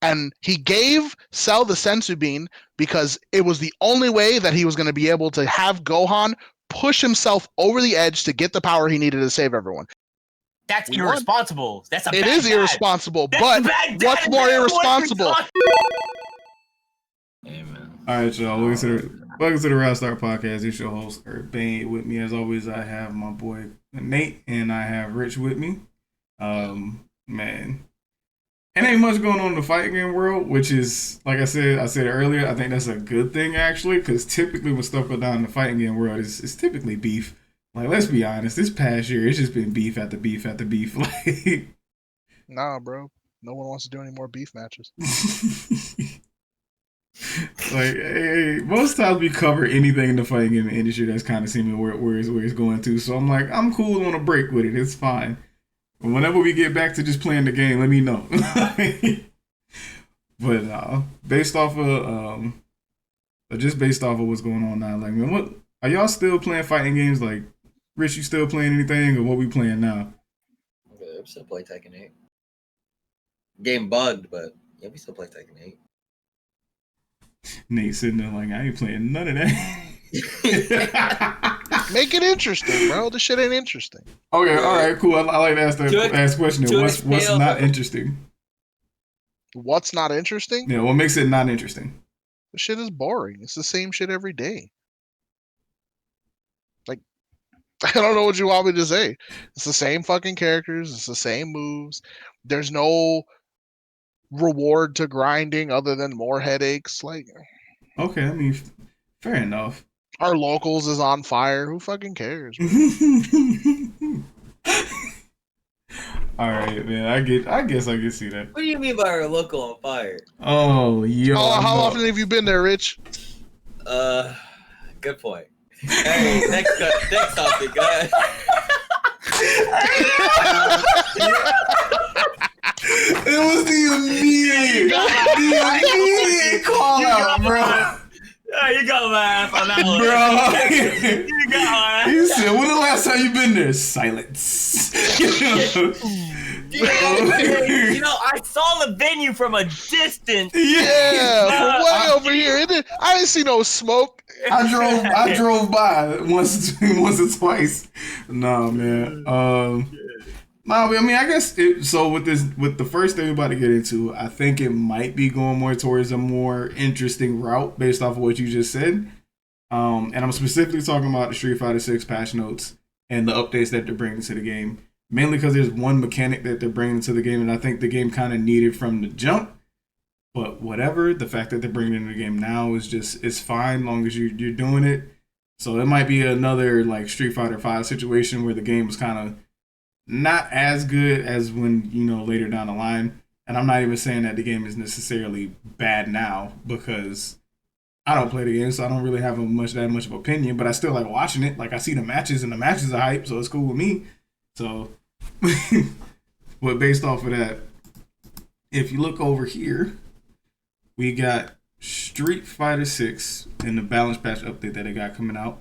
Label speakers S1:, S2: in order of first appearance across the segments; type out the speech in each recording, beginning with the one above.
S1: And he gave Cell the sensu bean because it was the only way that he was going to be able to have Gohan push himself over the edge to get the power he needed to save everyone.
S2: That's irresponsible. That's
S1: it is irresponsible, but what's more irresponsible?
S3: Amen.
S4: All right, y'all. Welcome to the Round Start Podcast. It's your host, Earth Bane. With me, as always, I have my boy Nate, and I have Rich with me. Man, it ain't much going on in the fighting game world, which is, like I said earlier, I think that's a good thing, actually, because typically when stuff goes down in the fighting game world, it's typically beef. Like, let's be honest, this past year, it's just been beef after beef after beef. Like,
S1: nah, bro. No one wants to do any more beef matches.
S4: Like, hey, most times we cover anything in the fighting game industry that's kind of seeming where it's going to. So I'm like, I'm cool on a break with it. It's fine. But whenever we get back to just playing the game, let me know. But based off of what's going on now, like, man, what are y'all still playing fighting games? Like, Rich, you still playing anything, or what we playing now?
S3: Yeah, we still play Tekken 8. Game bugged, but yeah, we still play Tekken 8.
S4: Nate sitting there like, I ain't playing none of that.
S1: Make it interesting, bro. This shit ain't interesting.
S4: Okay, all right, cool. I like to ask the question. What's not interesting?
S1: What's not interesting?
S4: Yeah, what makes it not interesting?
S1: The shit is boring. It's the same shit every day. Like, I don't know what you want me to say. It's the same fucking characters. It's the same moves. There's no reward to grinding other than more headaches. Like,
S4: okay, I mean, fair enough.
S1: Our locals is on fire. Who fucking cares?
S4: All right, man. I guess I can see that.
S3: What do you mean by our local on fire?
S4: Oh, yo.
S1: How often have you been there, Rich?
S3: Good point. Hey, next topic, guys.
S4: It was the immediate call out, bro.
S2: Yeah, you got my ass on that one.
S4: Bro.
S2: You got my ass.
S4: You said, when the last time you been there? Silence.
S2: You know, I saw the venue from a distance.
S1: Yeah, from way over here. I didn't see no smoke.
S4: I drove by once or twice. Nah, man. I mean, I guess with the first thing we're about to get into, I think it might be going more towards a more interesting route based off of what you just said. And I'm specifically talking about the Street Fighter 6 patch notes and the updates that they're bringing to the game. Mainly because there's one mechanic that they're bringing to the game, and I think the game kind of needed from the jump. But whatever, the fact that they're bringing it in the game now it's fine, as long as you're doing it. So it might be another like Street Fighter 5 situation where the game was kind of not as good as when, later down the line. And I'm not even saying that the game is necessarily bad now, because I don't play the game, so I don't really have that much of an opinion, but I still like watching it. Like, I see the matches, and the matches are hype, so it's cool with me. So, but based off of that, if you look over here, we got Street Fighter 6 and the balance patch update that they got coming out.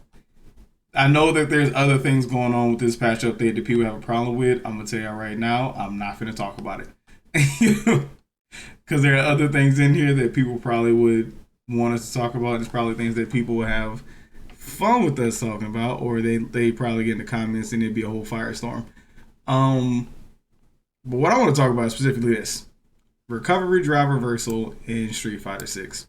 S4: I know that there's other things going on with this patch update that people have a problem with. I'm going to tell you right now, I'm not going to talk about it. Because there are other things in here that people probably would want us to talk about. It's probably things that people will have fun with us talking about, or they probably get in the comments and it'd be a whole firestorm. But what I want to talk about is specifically this. Recovery drive reversal in Street Fighter 6.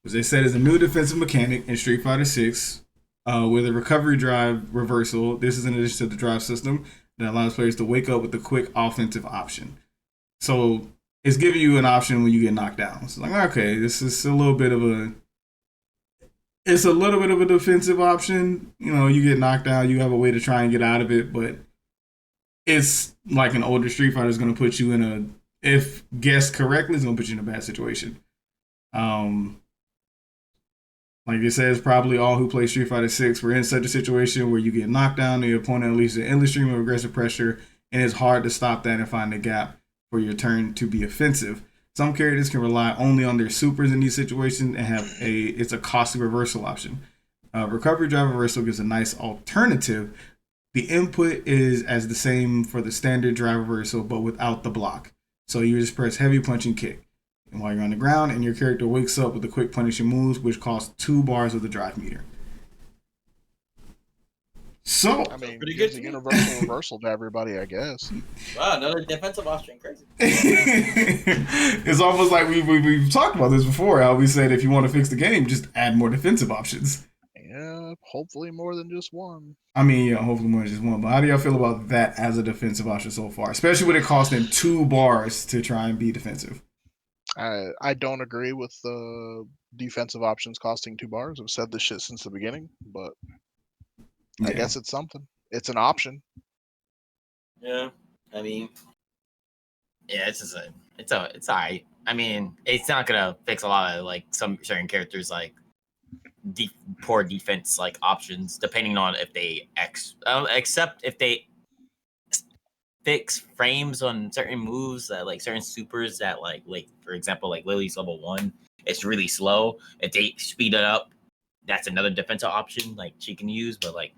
S4: As they said, is a new defensive mechanic in Street Fighter 6 with a recovery drive reversal. This is in addition to the drive system that allows players to wake up with a quick offensive option. So it's giving you an option when you get knocked down. So like, okay, this is a little bit of a defensive option. You get knocked down, you have a way to try and get out of it, but it's like an older Street Fighter is going to put you in if guessed correctly, it's going to put you in a bad situation. Like it says, probably all who play Street Fighter 6 were in such a situation where you get knocked down, the opponent unleashes an endless stream of aggressive pressure, and it's hard to stop that and find a gap for your turn to be offensive. Some characters can rely only on their supers in these situations and it's a costly reversal option. Recovery drive reversal gives a nice alternative. The input is as the same for the standard drive reversal, but without the block. So you just press heavy punch and kick. while you're on the ground, and your character wakes up with the quick punishing moves, which cost 2 bars of the drive meter. So,
S1: I mean,
S3: pretty
S1: gives
S3: good
S1: a
S3: to me.
S1: universal reversal to everybody, I guess.
S3: Wow, another defensive option. Crazy.
S4: it's almost like we've talked about this before. How we said if you want to fix the game, just add more defensive options.
S1: Yeah, hopefully more than just one.
S4: I mean, yeah, hopefully more than just one. But how do y'all feel about that as a defensive option so far? Especially with it costing 2 bars to try and be defensive.
S1: I don't agree with the defensive options costing 2 bars. I've said this shit since the beginning, but I guess it's something. It's an option.
S3: Yeah, I mean,
S2: Yeah, it's alright. I mean, it's not gonna fix a lot of like some certain characters like poor defense like options, depending on if they except if they fix frames on certain moves that like certain supers that like for example like Lily's level 1, it's really slow. If they speed it up, that's another defensive option like she can use, but like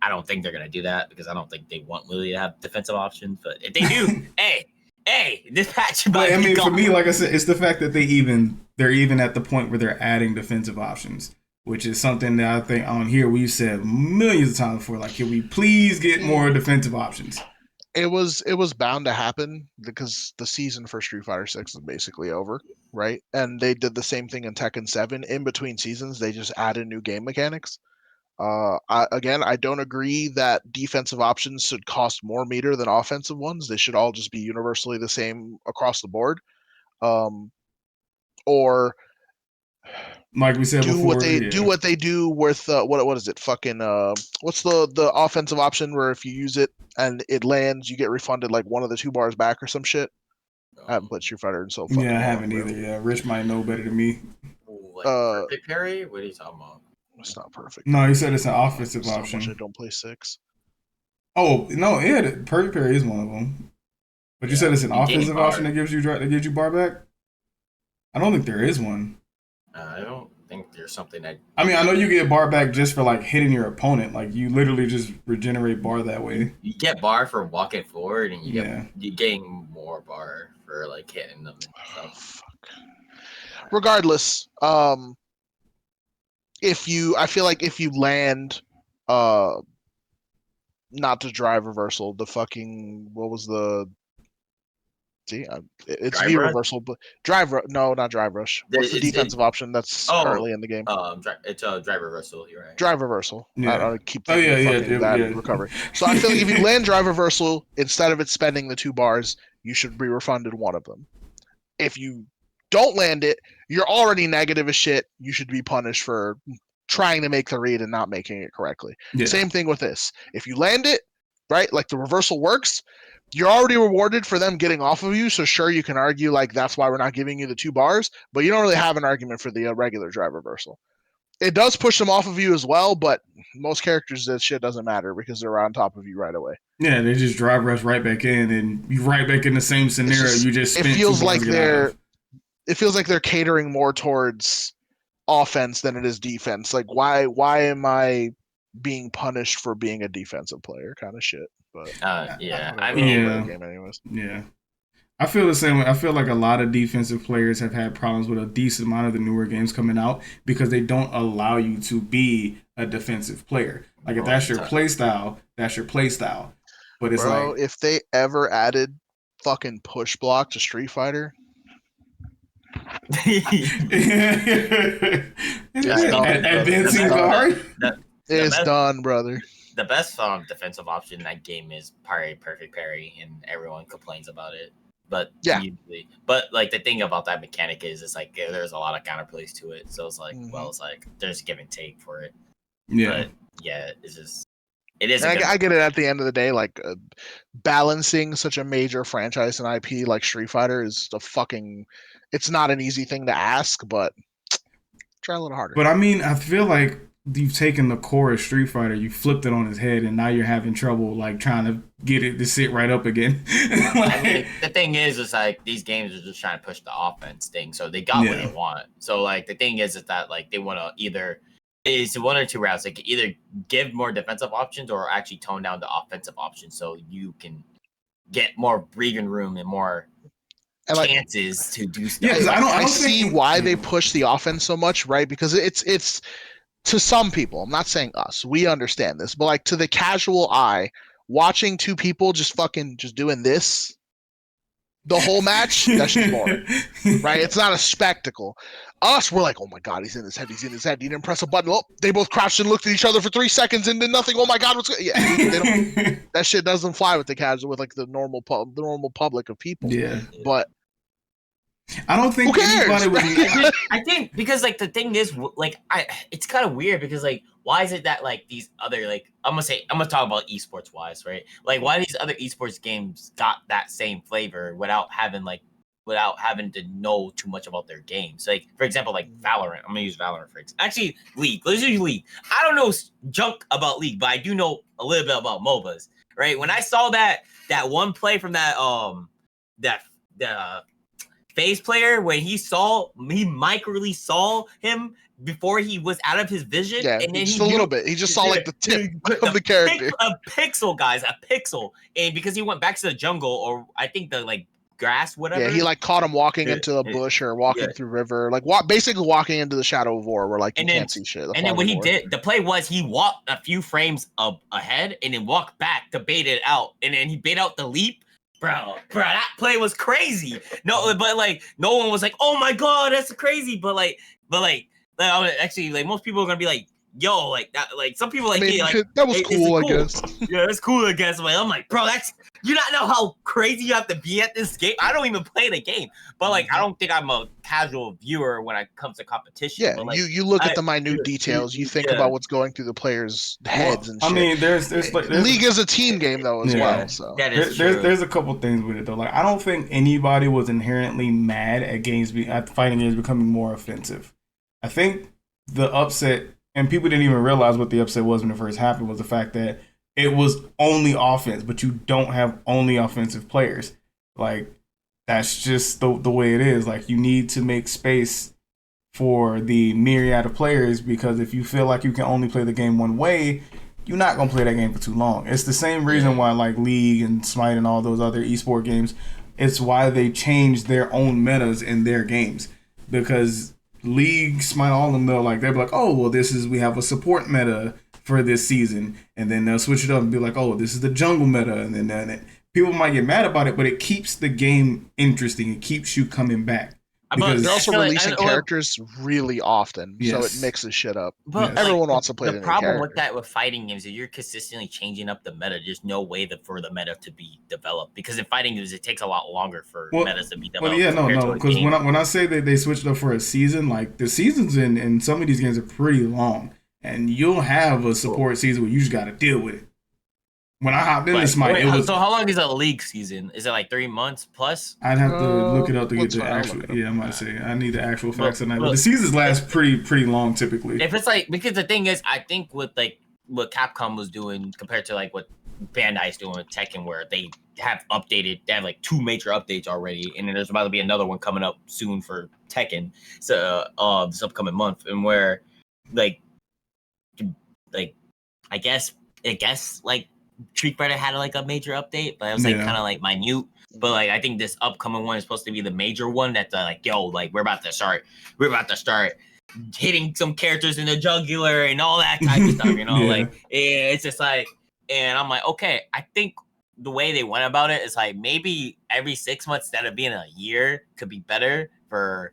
S2: I don't think they're gonna do that because I don't think they want Lily to have defensive options. But if they do, hey, this patch might
S4: But I
S2: be
S4: mean, for
S2: gone.
S4: me, like I said, it's the fact that they're even at the point where they're adding defensive options, which is something that I think on here we've said millions of times before. Like, can we please get more defensive options?
S1: It was bound to happen because the season for Street Fighter 6 is basically over, right? And they did the same thing in Tekken 7. In between seasons, they just added new game mechanics. I don't agree that defensive options should cost more meter than offensive ones. They should all just be universally the same across the board. Or
S4: Like we said
S1: do
S4: before,
S1: what they do with what is it? Fucking what's the offensive option where if you use it and it lands, you get refunded like one of the 2 bars back or some shit. I haven't played Street Fighter in so fucking
S4: Yeah, I
S1: long,
S4: haven't
S1: bro.
S4: either. Yeah, Rich might know better than me.
S3: like perfect parry. What are you talking about?
S1: It's not perfect.
S4: No, he said it's an offensive
S1: so
S4: option.
S1: much I don't play 6.
S4: Oh no, yeah, perfect parry is one of them. But you said it's an
S2: you gain
S4: offensive
S2: bar.
S4: option that gives you bar back. I don't think there is one.
S3: I don't think there's something that.
S4: I mean, I know you get bar back just for like hitting your opponent. Like you literally just regenerate bar that way.
S3: You get bar for walking forward, and
S4: Yeah.
S3: you gain more bar for like hitting them and
S1: Oh,
S3: stuff.
S1: fuck. Regardless, I feel like if you land, not to drive reversal, the fucking what was the? See, it's
S3: Drive
S1: V
S3: rush?
S1: reversal, but no, not drive rush. What's the defensive option that's currently in the game?
S3: It's a drive reversal. You're right.
S1: Drive reversal.
S4: Yeah.
S1: I keep thinking that recovery. So I feel like if you land drive reversal, instead of it spending the 2 bars, you should be refunded one of them. If you don't land it, you're already negative as shit. You should be punished for trying to make the read and not making it correctly.
S4: Yeah.
S1: Same thing with this. If you land it, right, like the reversal works, you're already rewarded for them getting off of you. So sure, you can argue like that's why we're not giving you the 2 bars, but you don't really have an argument for the regular drive reversal. It does push them off of you as well, but most characters that shit doesn't matter because they're on top of you right away.
S4: Yeah, they just drive rush right back in, and you right back in the same scenario. You just spent
S1: it feels
S4: 2 bars
S1: like
S4: to get out of.
S1: it feels like they're catering more towards offense than it is defense. Like why am I being punished for being a defensive player kind of shit? But
S2: Yeah,
S1: I
S2: I mean,
S4: Yeah.
S1: game anyways.
S4: Yeah. I feel the same way. I feel like a lot of defensive players have had problems with a decent amount of the newer games coming out because they don't allow you to be a defensive player. Like if that's your play style, that's your play style. But it's
S1: Bro,
S4: like
S1: if they ever added fucking push block to Street Fighter,
S4: advancing guard.
S1: It's done, brother.
S2: The best defensive option in that game is probably perfect parry, and everyone complains about it. But usually, like the thing about that mechanic is, it's like there's a lot of counterplays to it. So it's like, well, it's like there's give and take for it.
S4: Yeah,
S2: but yeah, it's just it is.
S1: I get it. At the end of the day, like balancing such a major franchise and IP like Street Fighter is it's not an easy thing to ask, but try a little harder.
S4: But I mean, I feel like you've taken the core of Street Fighter, you flipped it on his head, and now you're having trouble like trying to get it to sit right up again.
S2: I mean, the thing is like these games are just trying to push the offense thing, so they got what they want. So like the thing is that like they want to it's one or two routes. Like either give more defensive options or actually tone down the offensive options so you can get more breathing room and more chances to do stuff.
S4: Yeah, 'cause I don't
S1: see
S4: think
S1: why they push the offense so much, right? Because it's to some people. I'm not saying us. We understand this, but like to the casual eye, watching two people just doing this the whole match, that's just boring, right? It's not a spectacle. Us, we're like, oh my god, he's in his head. He didn't press a button. Oh, they both crouched and looked at each other for 3 seconds and did nothing. Oh my god, what's going? Yeah, that shit doesn't fly with the casual, with like the normal public of people.
S4: Yeah,
S1: but
S4: I don't think
S1: who cares?
S4: anybody was.
S2: I think because like the thing is like it's kind of weird because like why is it that like these other like I'm gonna talk about esports wise, right? Like why these other esports games got that same flavor without having to know too much about their games. Like for example, like Valorant. I'm gonna use Valorant for example. Actually, League. Let's use League. I don't know junk about League, but I do know a little bit about MOBAs. Right? When I saw that one play from that FaZe player when he microly saw him before he was out of his vision.
S1: Yeah,
S2: and then
S1: just a little bit. He just saw like the tip of the character.
S2: A pixel, guys, a pixel. And because he went back to the jungle or I think the like grass, whatever.
S1: Yeah, he like caught him walking into a bush or walking through river, like basically walking into the shadow of war where like you can't see shit.
S2: And then what he did, the play was he walked a few frames ahead and then walked back to bait it out. And then he bait out the leap. Bro, that play was crazy. No, but like no one was like, "Oh my god, that's crazy." But actually, like most people are gonna be like, "Yo, like that." Like some people like,
S1: that was cool, I guess.
S2: Yeah, that's cool, I guess. But I'm like, bro, you not know how crazy you have to be at this game. I don't even play the game, but like I don't think I'm a casual viewer when it comes to competition.
S1: Yeah,
S2: but, like,
S1: you look at the minute details. You think about what's going through the players' heads and shit.
S4: I mean, there's
S1: League is a team game though as well. So
S2: that is true.
S4: There's a couple things with it though. Like I don't think anybody was inherently mad at fighting games becoming more offensive. I think the upset, and people didn't even realize what the upset was when it first happened, was the fact that it was only offense, but you don't have only offensive players. Like, that's just the way it is. Like, you need to make space for the myriad of players because if you feel like you can only play the game one way, you're not going to play that game for too long. It's the same reason why, like, League and Smite and all those other esport games, it's why they changed their own metas in their games. Because League, Smite, all of them, they'll be like, oh, well, we have a support meta for this season, and then they'll switch it up and be like, oh, this is the jungle meta, and then people might get mad about it, but it keeps the game interesting. It keeps you coming back.
S1: Because they're also releasing characters really often, so it mixes shit up.
S2: But
S1: everyone wants to play
S2: the problem with that with fighting games is you're consistently changing up the meta. There's no way for the meta to be developed because in fighting games it takes a lot longer for metas to be developed.
S4: Well, no, because when I say that they switched up for a season, like the seasons in some of these games are pretty long. And you'll have a support season where you just got to deal with it. When I hopped in this Smite,
S2: so how long is a League season? Is it like 3 months plus?
S4: I'd have to look it up to get the actual. Yeah, I'm about to say I need the actual facts tonight. But the seasons last pretty long typically.
S2: If it's like because the thing is, I think with like what Capcom was doing compared to like what Bandai's doing with Tekken, where they have like 2 major updates already, and then there's about to be another one coming up soon for Tekken. So this upcoming month, and where like I guess like Street Fighter had like a major update, but it was like kind of like minute. But like I think this upcoming one is supposed to be the major one that's like we're about to start hitting some characters in the jugular and all that type of stuff, like it's just like, and I'm like, okay, I think the way they went about it is like maybe every 6 months instead of being a year could be better for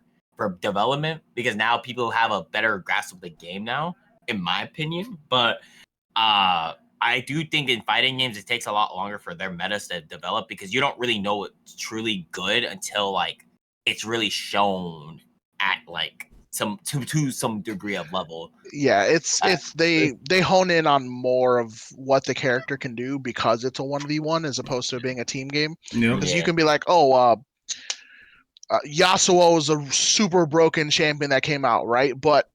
S2: development because now people have a better grasp of the game now, in my opinion. But I do think in fighting games it takes a lot longer for their metas to develop because you don't really know what's truly good until like it's really shown at like some degree of level.
S1: Yeah, it's they hone in on more of what the character can do because it's a 1v1 as opposed to being a team game. Because you can be like, Yasuo is a super broken champion that came out, right? But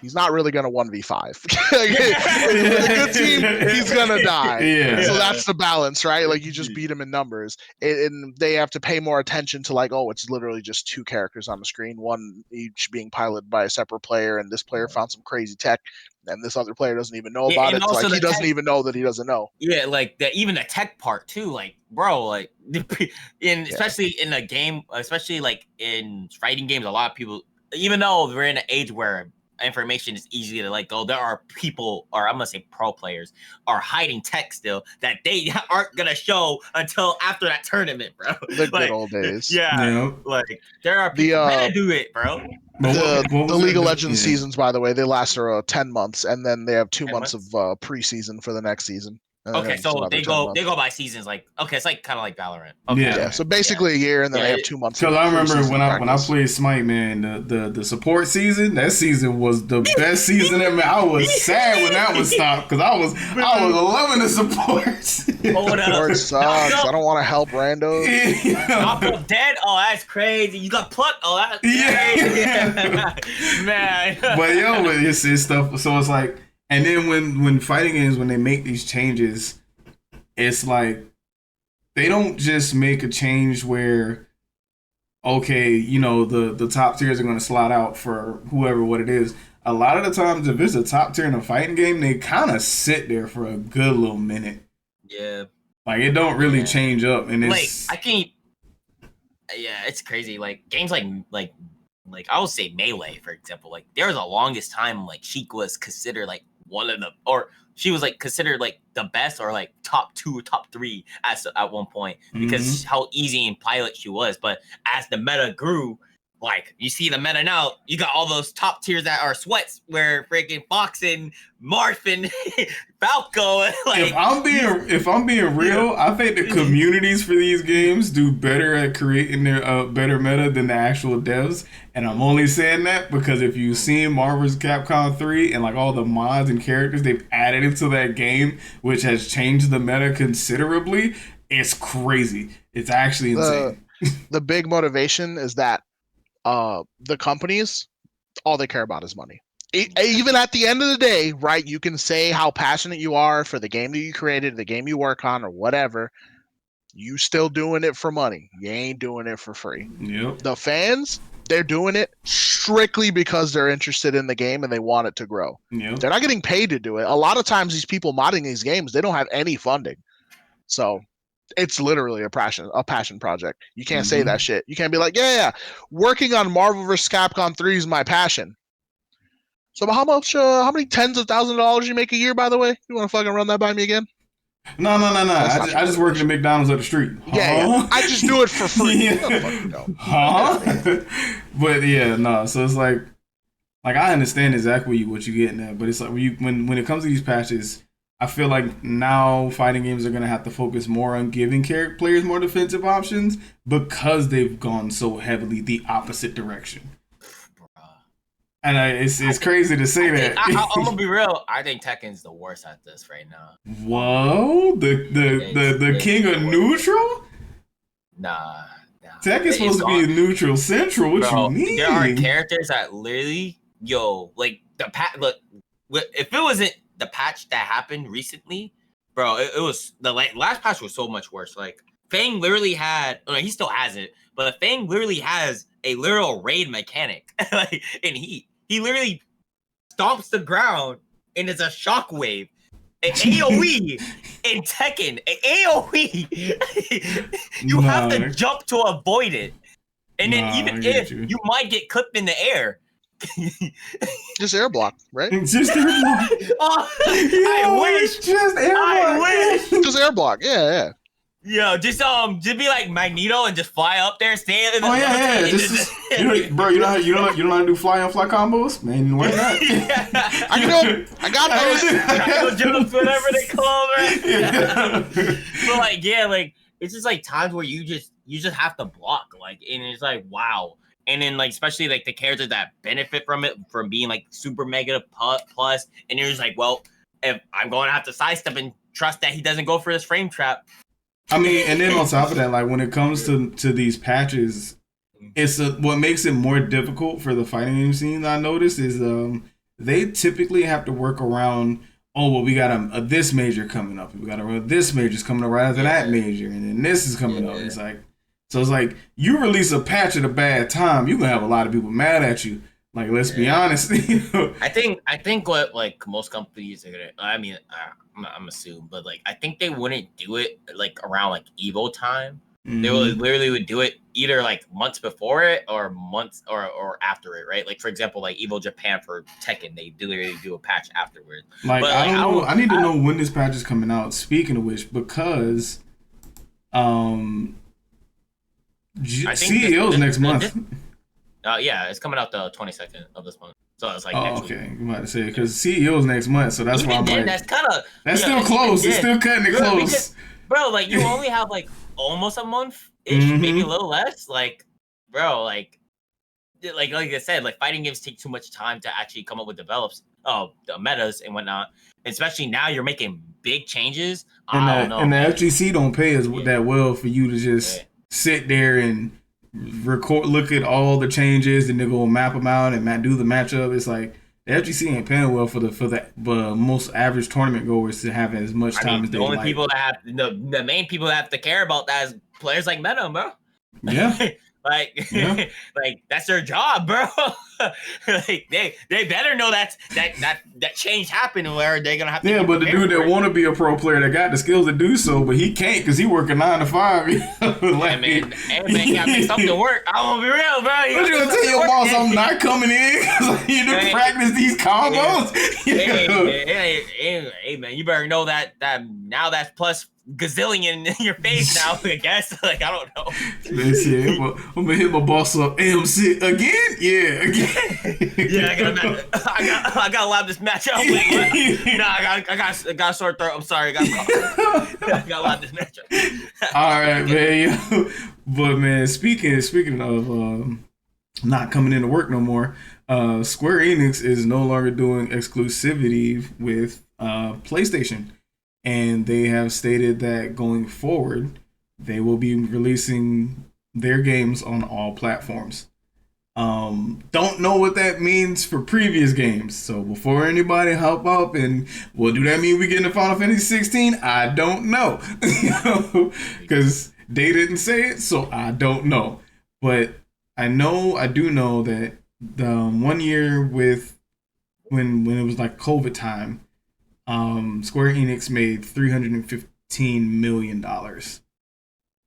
S1: he's not really going to 1v5. With a good team, he's going to die.
S4: Yeah.
S1: So that's the balance, right? Like, you just beat him in numbers. And they have to pay more attention to, like, oh, it's literally just 2 characters on the screen, one each being piloted by a separate player, and this player found some crazy tech, and this other player doesn't even know about it. So, like, he doesn't even know that he doesn't know.
S2: Yeah, like even the tech part too, like, bro, like especially in a game, especially like in fighting games, a lot of people, even though we're in an age where information is easy to let go, there are people, or I'm gonna say pro players, are hiding tech still that they aren't gonna show until after that tournament, bro.
S1: The good old days.
S2: Yeah, like there are people that do it, bro.
S1: The League of Legends seasons, by the way, they last 10 months, and then they have 2 months of preseason for the next season.
S2: Okay, so they go by seasons. Like, okay, it's like kind of like Valorant. Okay.
S1: Yeah, so basically a year, and then they have 2 months.
S4: Because I remember when I played Smite, man, the support season, that season was the best season ever. I was sad when that was stopped because I was loving the support.
S1: Support sucks. I don't want to help randos.
S2: I'm dead. Oh, that's crazy. You got plucked. Oh, that's crazy. Man.
S4: But it's stuff. So it's like. And then when fighting games, when they make these changes, it's like they don't just make a change where, okay, the top tiers are going to slot out for whoever what it is. A lot of the times, if it's a top tier in a fighting game, they kind of sit there for a good little minute.
S2: Yeah.
S4: Like, it don't really change up. And it's
S2: like, it's crazy. Like, games like I would say Melee, for example. Like, there was the longest time, like, Sheik was considered, like, one of the, or she was like considered like the best or like top 2 or top 3 at one point because how easy and pilot she was. But as the meta grew, like you see the meta now, you got all those top tiers that are sweats where freaking Fox and Marth and Falco. Like,
S4: if I'm being real, I think the communities for these games do better at creating their better meta than the actual devs. And I'm only saying that because if you've seen Marvel's Capcom 3 and like all the mods and characters they've added into that game, which has changed the meta considerably, it's crazy. It's actually insane.
S1: The big motivation is that the companies, all they care about is money. Even at the end of the day, right, you can say how passionate you are for the game that you created, the game you work on, or whatever. You still doing it for money. You ain't doing it for free.
S4: Yep.
S1: The fans, they're doing it strictly because they're interested in the game and they want it to grow.
S4: Yep.
S1: They're not getting paid to do it. A lot of times these people modding these games, they don't have any funding. So it's literally a passion project. You can't say that shit. You can't be like, yeah, working on Marvel vs. Capcom 3 is my passion. So how many tens of thousands of dollars you make a year, by the way? You want to fucking run that by me again?
S4: No. I just work in the McDonald's up the street.
S1: Yeah. I just do it for free.
S4: But yeah, no. So it's like I understand exactly what you're getting at, but it's like when it comes to these patches, I feel like now fighting games are going to have to focus more on giving players more defensive options because they've gone so heavily the opposite direction. And it's crazy to say that.
S2: I'm going to be real. I think Tekken's the worst at this right now.
S4: Whoa? The king of neutral?
S2: Nah.
S4: Tekken's supposed to be a neutral central. What you mean?
S2: There are characters that literally, like, look, if it wasn't the patch that happened recently, bro, it was the last patch was so much worse. Like, Fang literally had, he still has it, but Fang literally has a literal raid mechanic. Like, and he literally stomps the ground and it's a shockwave. An AoE in Tekken, an AoE. You have to jump to avoid it. And then even if you might get clipped in the air.
S1: Just air block, right?
S4: Just air block.
S2: I wish.
S4: Just air block.
S1: Just air block. Yeah.
S2: Yo, just be like Magneto and just fly up there, stand.
S4: Bro, you know how to do fly on fly combos, man. You learn that.
S1: I got those.
S2: Jumps, whatever they call them, right? But it's just like times where you just have to block, like, and it's like wow. And then, like, especially, like, the characters that benefit from it, from being, like, super mega plus, and you're just like, well, if I'm going to have to sidestep and trust that he doesn't go for this frame trap.
S4: I mean, and then on top of that, like, when it comes to these patches, what makes it more difficult for the fighting game scene, I noticed, is they typically have to work around. Oh well, we got a this major coming up. We got this major's coming up right after that major, and then this is coming up. It's like, so it's like you release a patch at a bad time, you gonna have a lot of people mad at you. Like, let's be honest.
S2: I think what like most companies are gonna. I mean, I'm assuming, but like I think they wouldn't do it like around like Evo time. They literally would do it either like months before it or months or after it, right? Like for example, like Evo Japan for Tekken, they literally do a patch afterwards.
S4: Like, but, I don't know. I need to know when this patch is coming out. Speaking of which, because CEO's next month.
S2: Yeah, it's coming out the 22nd of this month. So it's like next week.
S4: I'm about to say because CEO's next month, so that's why I'm like,
S2: that's kind of
S4: still close. It's still cutting it close,
S2: because, bro. Like you only have like almost a month ish, maybe a little less. Like, bro, like I said, like fighting games take too much time to actually come up with the metas and whatnot. Especially now, you're making big changes.
S4: And the FGC don't pay as that well for you to just sit there and record, look at all the changes, and then go map them out and do the matchup. It's like the FGC ain't paying well for the most average tournament goers to have as much time as they like.
S2: People that have the main people that have to care about that is players like Meta, bro.
S4: Yeah.
S2: like that's their job, bro. Like they better know that change happened where they're gonna have to.
S4: Yeah, but the dude that want to be a pro player that got the skills to do so, but he can't because he working 9 to 5.
S2: Like, man, gotta make something work. I won't be real, bro.
S4: What you gonna tell your boss I'm not coming in because you didn't practice these combos?
S2: Hey, man, you better know that now that's plus gazillion in your face now. I guess like I don't know.
S4: I'm gonna hit my boss up. AMC again? Yeah, again.
S2: Yeah, I gotta lab this match out. I got a sore throat. I'm sorry. I gotta lab this match up.
S4: All right, man. But man, speaking of not coming into work no more, Square Enix is no longer doing exclusivity with PlayStation. And they have stated that going forward, they will be releasing their games on all platforms. Don't know what that means for previous games. So before anybody hop up and, well, do that mean we get into Final Fantasy 16? I don't know. Because they didn't say it, so I don't know. But I do know that the 1 year with when it was like COVID time, Square Enix made $315 million.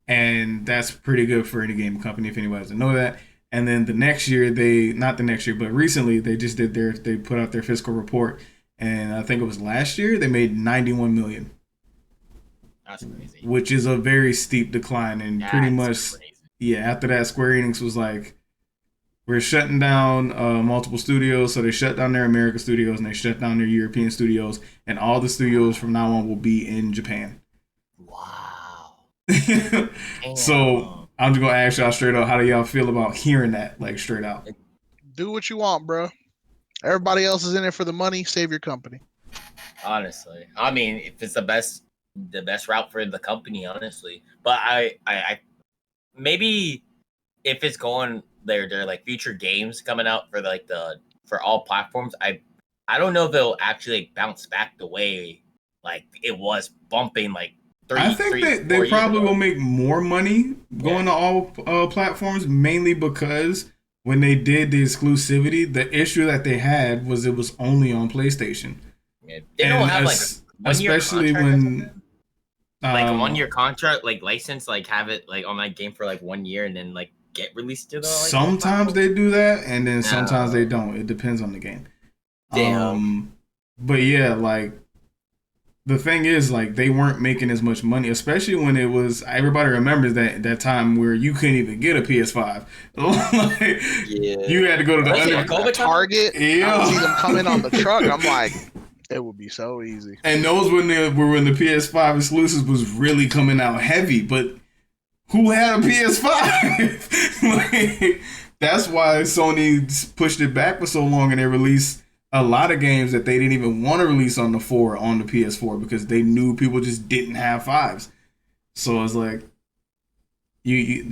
S4: And that's pretty good for any game company if anybody doesn't know that. And then the next year, but recently they just they put out their fiscal report. And I think it was last year, they made $91 million.
S2: That's crazy.
S4: Which is a very steep decline. And pretty much, after that, Square Enix was like, we're shutting down multiple studios. So they shut down their American studios and they shut down their European studios. And all the studios from now on will be in Japan.
S2: Wow.
S4: So I'm just going to ask y'all straight up, how do y'all feel about hearing that, like straight out?
S1: Do what you want, bro. Everybody else is in it for the money. Save your company.
S2: Honestly. I mean, if it's the best route for the company, honestly. But I maybe if it's going... They're like future games coming out for like for all platforms. I don't know if they'll actually bounce back the way like it was bumping like 3.
S4: I think that they probably will make more money going to all platforms, mainly because when they did the exclusivity, the issue that they had was it was only on PlayStation.
S2: Yeah, they don't have like
S4: especially when
S2: like a 1 year contract, like license, like have it like on that game for like 1 year and then like get released to the
S4: sometimes they do that and then sometimes they don't. It depends on the game.
S2: Damn.
S4: But yeah, like the thing is, like they weren't making as much money, especially when it was. Everybody remembers that time where you couldn't even get a PS5. Like, you had to go to the
S1: Target. Yeah, I see them coming on the truck. I'm like, it would be so easy.
S4: And those when the PS5 exclusives was really coming out heavy, but. Who had a PS5? Like, that's why Sony pushed it back for so long, and they released a lot of games that they didn't even want to release on the PS4 because they knew people just didn't have 5s. So it's like,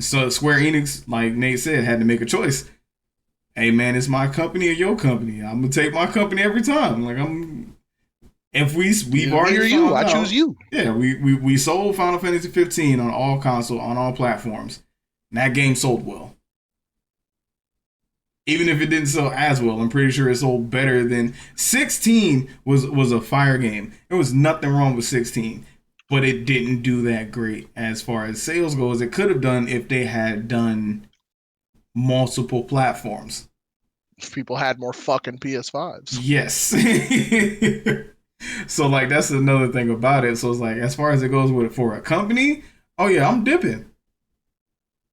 S4: so Square Enix, like Nate said, had to make a choice. hey man, it's my company or your company. I'm gonna take my company every time. Like if we've already
S1: Me or
S4: found
S1: you, I
S4: out,
S1: choose you.
S4: yeah, we sold Final Fantasy 15 on all console on all platforms. And that game sold well. Even if it didn't sell as well, I'm pretty sure it sold better than 16 was a fire game. There was nothing wrong with 16, but it didn't do that great as far as sales goes. It could have done if they had done multiple platforms.
S1: If people had more fucking PS5s.
S4: Yes. So like that's another thing about it. So it's like as far as it goes with for a company, oh yeah, I'm dipping.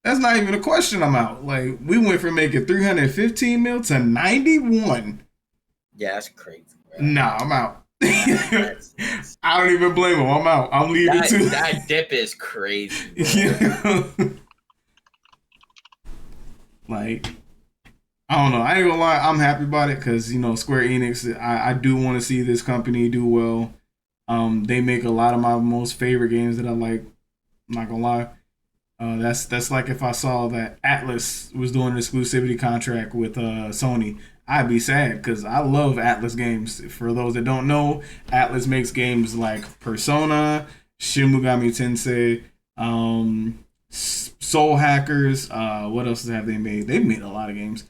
S4: That's not even a question. I'm out. Like we went from making 315 mil to 91.
S3: Yeah, that's crazy. Bro.
S4: Nah, I'm out.
S3: That's
S4: I don't even blame him. I'm out. I'm leaving too.
S3: That dip is crazy. Bro.
S4: Yeah. Like I don't know. I ain't gonna lie. I'm happy about it because Square Enix. I do want to see this company do well. They make a lot of my most favorite games that I like. I'm not gonna lie. That's like if I saw that Atlas was doing an exclusivity contract with Sony, I'd be sad because I love Atlas games. For those that don't know, Atlas makes games like Persona, Shin Megami Tensei, Soul Hackers. What else have they made? They've made a lot of games.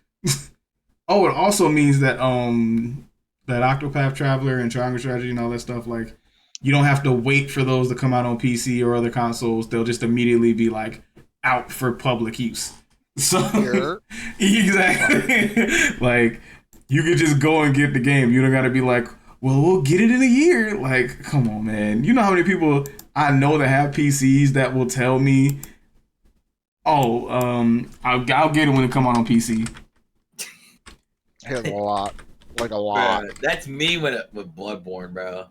S4: Oh, it also means that that Octopath Traveler and Triangle Strategy and all that stuff, like you don't have to wait for those to come out on PC or other consoles. They'll just immediately be like out for public use. So exactly, like you could just go and get the game. You don't got to be like, well, we'll get it in a year. Like, come on, man. You know how many people I know that have PCs that will tell me, oh, I'll get it when it come out on PC.
S1: Hit a lot. Like a lot.
S3: Bro, that's me with Bloodborne, bro.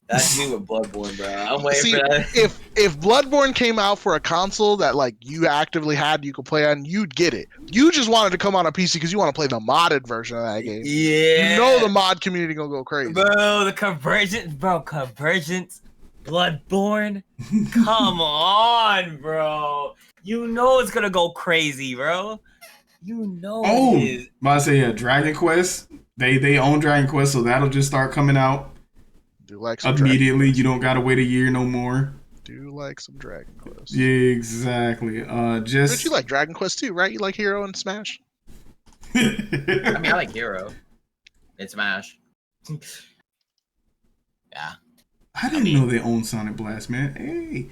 S3: That's me with Bloodborne, bro. I'm waiting for that.
S1: If Bloodborne came out for a console that like you actively had you could play on, you'd get it. You just wanted to come on a PC because you want to play the modded version of that game.
S3: Yeah.
S1: You know the mod community gonna go crazy.
S2: Bro, the convergence, Bloodborne. Come on, bro. You know it's gonna go crazy, bro. You know
S4: Oh,
S2: it is.
S4: I say yeah, Dragon Quest. They own Dragon Quest, so that'll just start coming out
S1: Do like some
S4: immediately. You don't gotta wait a year no more.
S1: Do like some Dragon Quest.
S4: Yeah, exactly.
S1: But you like Dragon Quest too, right? You like Hero and Smash.
S3: I mean, I like Hero. It's Smash. Yeah.
S4: I didn't know they own Sonic Blast, man. Hey,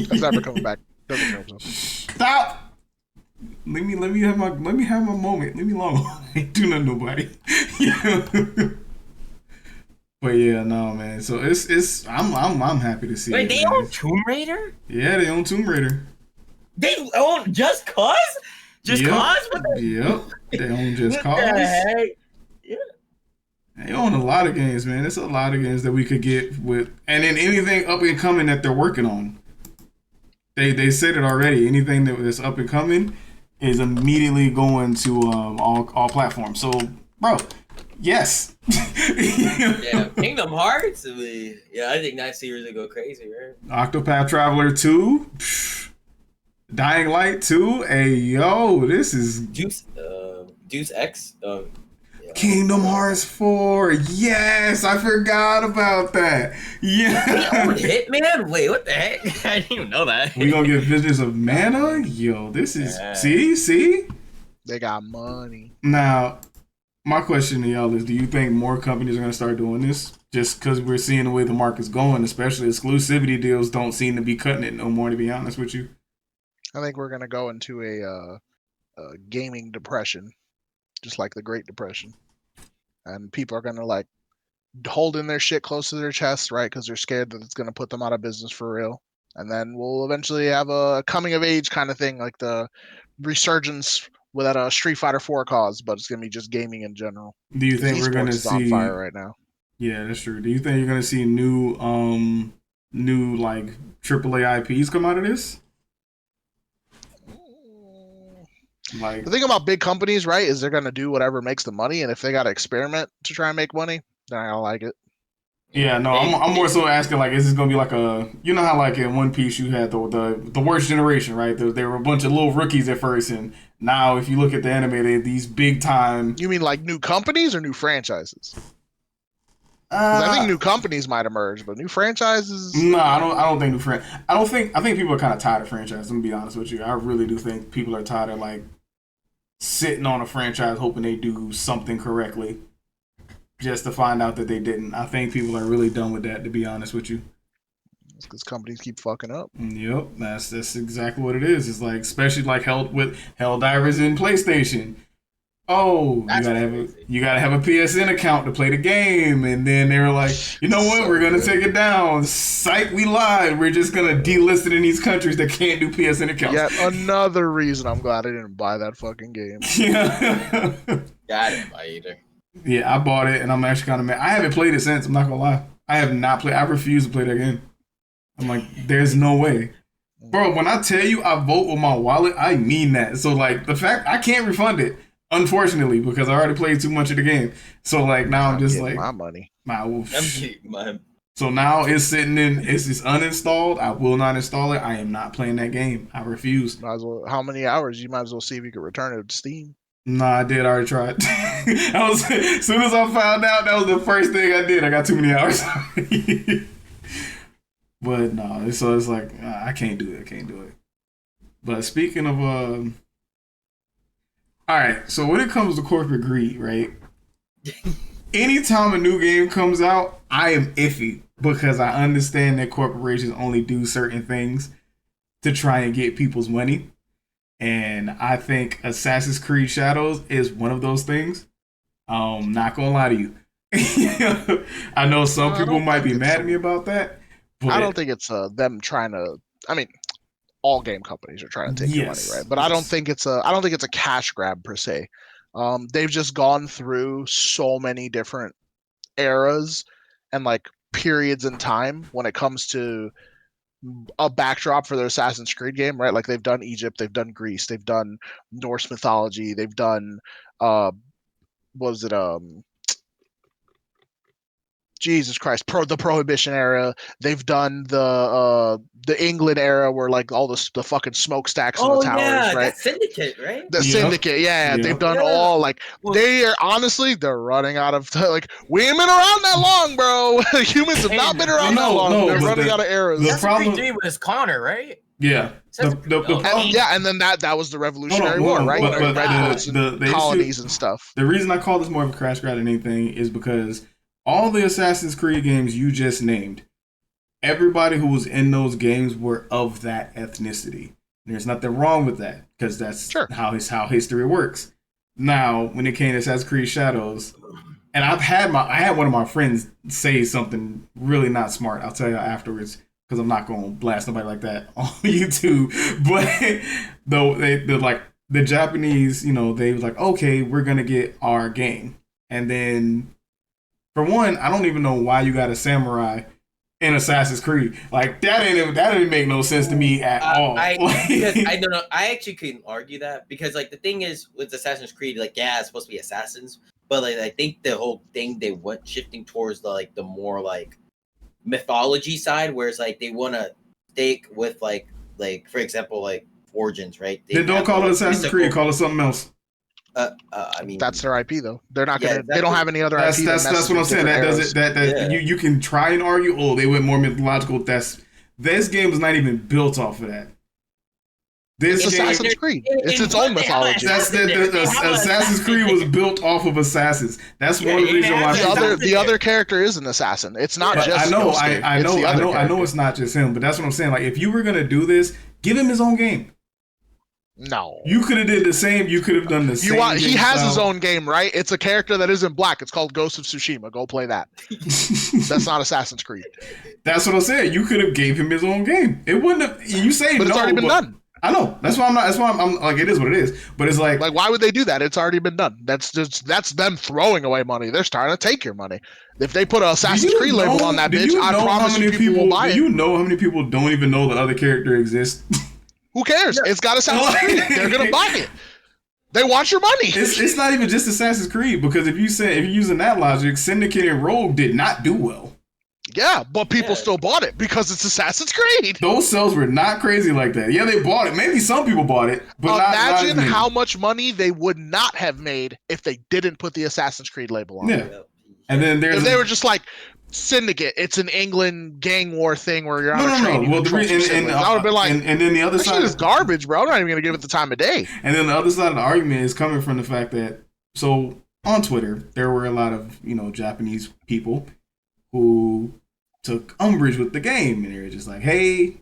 S1: That's never coming back. Doesn't know something.
S4: Stop. Let me have my moment. Leave me alone. I ain't do nothing to nobody. But yeah, no man. So it's I'm happy to see.
S2: Wait,
S4: it,
S2: they
S4: man.
S2: own Tomb Raider?
S4: Yeah, they own Tomb Raider.
S2: They own Just Cause? Just Cause?
S4: Yep. They own Just Cause.
S2: What the heck? Yeah.
S4: They own a lot of games, man. It's a lot of games that we could get with, and then anything up and coming that they're working on. They said it already. Anything that is up and coming is immediately going to all platforms. So, bro, yes.
S3: Yeah, Kingdom Hearts. I mean, yeah, I think that series will go crazy, right?
S4: Octopath Traveler 2, Dying Light 2. Hey, yo, this is
S3: Deuce X. Yeah.
S4: Kingdom Hearts 4. Yes, I forgot about that. Yeah.
S3: They own Hitman? Wait, what the heck? I didn't even know that.
S4: We gonna get Visions of Mana? Yo, this is see?
S1: They got money.
S4: Now, my question to y'all is, do you think more companies are gonna start doing this? Just because we're seeing the way the market's going, especially exclusivity deals don't seem to be cutting it no more, to be honest with you.
S1: I think we're gonna go into a gaming depression, just like the Great Depression, and people are gonna like holding their shit close to their chest, right? Because they're scared that it's gonna put them out of business for real. And then we'll eventually have a coming of age kind of thing, like the resurgence without a Street Fighter 4 cause, but it's gonna be just gaming in general.
S4: Do you think we're gonna
S1: is
S4: see
S1: on fire right now?
S4: Yeah, that's true. Do you think you're gonna see new like AAA IPs come out of this? Like
S1: The thing about big companies, right, is they're gonna do whatever makes the money, and if they gotta experiment to try and make money, then I don't like it.
S4: Yeah, no, I'm more so asking like, is this gonna be like a, you know how like in One Piece you had the worst generation, right? There were a bunch of little rookies at first, and now if you look at the anime, they these big time.
S1: You mean like new companies or new franchises? 'Cause I think new companies might emerge, but new franchises.
S4: No, I don't think new I think people are kind of tired of franchises. I'm gonna be honest with you. I really do think people are tired of like sitting on a franchise hoping they do something correctly, just to find out that they didn't. I think people are really done with that, to be honest with you.
S1: It's because companies keep fucking up.
S4: Yep, that's exactly what it is. It's like, especially like Helldivers in PlayStation. Oh, you gotta have a PSN account to play the game, and then they were like, you know what? We're gonna take it down. Psych, we lied. We're just gonna delist it in these countries that can't do PSN accounts.
S1: Yet another reason I'm glad I didn't buy that fucking game.
S4: Yeah.
S3: I didn't buy either.
S4: Yeah, I bought it, and I'm actually kind of mad. I haven't played it since. I'm not gonna lie. I have not played. I refuse to play that game. I'm like, there's no way. Bro, when I tell you I vote with my wallet, I mean that. So, like, the fact I can't refund it, unfortunately, because I already played too much of the game. So, like, now I'm just like,
S1: my money.
S3: I'm keeping mine.
S4: So now it's sitting it's just uninstalled. I will not install it. I am not playing that game. I refuse.
S1: Might as well. How many hours? You might as well see if you could return it to Steam.
S4: Nah, I did. I already tried. As soon as I found out, that was the first thing I did. I got too many hours. But no, so it's like I can't do it. I can't do it. But speaking of, all right. So when it comes to corporate greed, right? Anytime a new game comes out, I am iffy because I understand that corporations only do certain things to try and get people's money. And I think Assassin's Creed Shadows is one of those things. Not gonna lie to you. I know some people might be mad at me about that. But
S1: I don't think it's them trying to. I mean, all game companies are trying to take your money, right? But I don't think it's a cash grab per se. They've just gone through so many different eras and like periods in time when it comes to a backdrop for their Assassin's Creed game, right? Like they've done Egypt, they've done Greece, they've done Norse mythology, they've done Jesus Christ, the Prohibition era. They've done the England era where like all the fucking smokestacks in the towers, right?
S3: That's Syndicate, right?
S1: The Syndicate, yeah. They've done all like they're running out of like we ain't been around that long, bro. Humans have not been around that long. They're running out of eras.
S2: The problem was Connor, right?
S4: Yeah.
S1: Yeah, and then that was the Revolutionary War, right? The colonies and stuff.
S4: The reason I call this more of a crash grab than anything is because all the Assassin's Creed games you just named, everybody who was in those games were of that ethnicity. There's nothing wrong with that because that's how history works. Now, when it came to Assassin's Creed Shadows, and I had one of my friends say something really not smart. I'll tell you afterwards because I'm not going to blast nobody like that on YouTube. But though they're like the Japanese, they was like, okay, we're gonna get our game, and then. For one, I don't even know why you got a samurai in Assassin's Creed. Like that didn't make no sense to me at all.
S3: I don't know. I actually couldn't argue that because like the thing is with Assassin's Creed, like it's supposed to be assassins, but like I think the whole thing they went shifting towards the more like mythology side, whereas like they want to stick with like for example like Origins, right?
S4: They don't call it Assassin's Creed. Call it something else.
S3: I mean
S1: that's their IP though. They're not gonna. Exactly. They don't have any other IP.
S4: That's what I'm saying. That does it. You can try and argue. Oh, they went more mythological. This game is not even built off of that.
S1: It's Assassin's Creed. It's its own mythology.
S4: Assassin's Creed was built off of assassins. That's one reason why
S1: the other character is an assassin. It's not just.
S4: I know. It's not just him, but that's what I'm saying. Like if you were gonna do this, give him his own game.
S1: No.
S4: You could have did the same. You could have done the same.
S1: He has his own game, right? It's a character that isn't black. It's called Ghost of Tsushima. Go play that. That's not Assassin's Creed.
S4: That's what I'm saying. You could have gave him his own game. It wouldn't have. You say
S1: but it's already been done.
S4: I know. That's why I'm not. That's why I'm like. It is what it is. But it's like
S1: why would they do that? It's already been done. That's them throwing away money. They're starting to take your money. If they put an Assassin's Creed label on that bitch, I promise you people will buy it.
S4: Do you know how many people don't even know the other character exists?
S1: Who cares? Yeah. It's got Assassin's Creed. They're gonna buy it. They want your money.
S4: It's not even just Assassin's Creed because if you're using that logic, Syndicate and Rogue did not do well.
S1: Yeah, but people
S3: Yeah.
S1: still bought it because it's Assassin's Creed.
S4: Those sales were not crazy like that. Yeah, they bought it. Maybe some people bought it, but not as
S1: Imagine
S4: many.
S1: how much money they would not have made if they didn't put the Assassin's Creed label on.
S4: Yeah. And then there's
S1: If they were just like Syndicate, it's an England gang war thing where you're on a train.
S4: Well,
S1: I would have been like,
S4: and then the other
S1: this
S4: side
S1: shit is garbage, bro. I'm not even gonna give it the time of day.
S4: And then the other side of the argument is coming from the fact that so on Twitter there were a lot of Japanese people who took umbrage with the game, and they were just like, hey,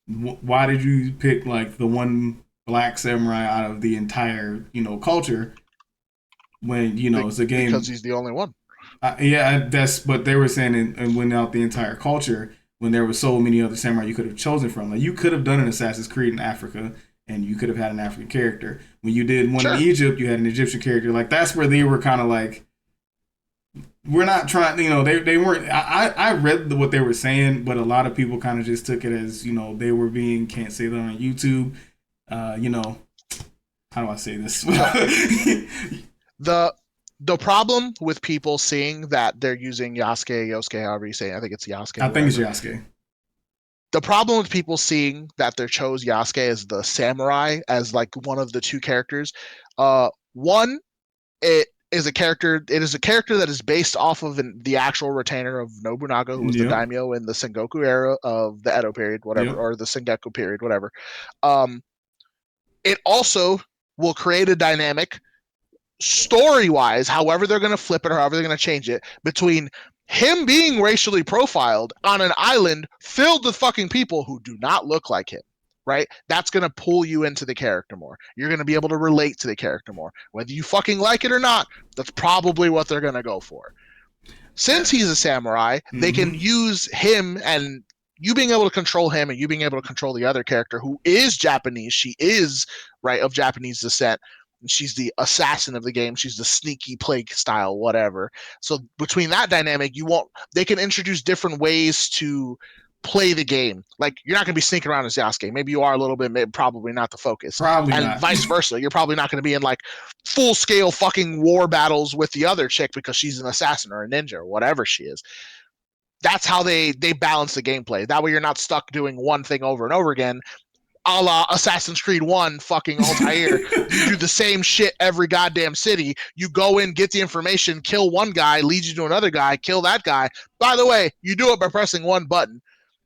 S4: why did you pick like the one black samurai out of the entire culture when it's a game
S1: because he's the only one.
S4: Yeah, that's what they were saying, and went out the entire culture when there were so many other samurai you could have chosen from. Like you could have done an Assassin's Creed in Africa, and you could have had an African character. When you did one in Egypt, you had an Egyptian character. Like that's where they were kind of like, we're not trying. They weren't. I read what they were saying, but a lot of people kind of just took it as they were being, can't say that on YouTube. How do I say this?
S1: The problem with people seeing that they're using Yosuke, however you say it, I think it's Yasuke.
S4: I think it's Yasuke.
S1: The problem with people seeing that they chose Yasuke as the samurai, as like one of the two characters, one, it is a character that is based off of the actual retainer of Nobunaga, who was the daimyo in the Sengoku era of the Edo period, whatever, or the Sengoku period, whatever. It also will create a dynamic story-wise, however they're going to flip it or however they're going to change it, between him being racially profiled on an island filled with fucking people who do not look like him, right? That's going to pull you into the character more. You're going to be able to relate to the character more. Whether you fucking like it or not, that's probably what they're going to go for. Since he's a samurai, they can use him, and you being able to control him and you being able to control the other character who is Japanese. She is, right, of Japanese descent. She's the assassin of the game. She's the sneaky plague style, whatever. So between that dynamic, they can introduce different ways to play the game. Like you're not going to be sneaking around as Yasuke. Maybe you are a little bit, maybe probably not the focus.
S4: Probably
S1: and
S4: not.
S1: Vice versa. You're probably not going to be in like full scale fucking war battles with the other chick because she's an assassin or a ninja or whatever she is. That's how they balance the gameplay. That way you're not stuck doing one thing over and over again. A la Assassin's Creed 1 fucking Altair. You do the same shit every goddamn city. You go in, get the information, kill one guy, lead you to another guy, kill that guy. By the way, you do it by pressing one button.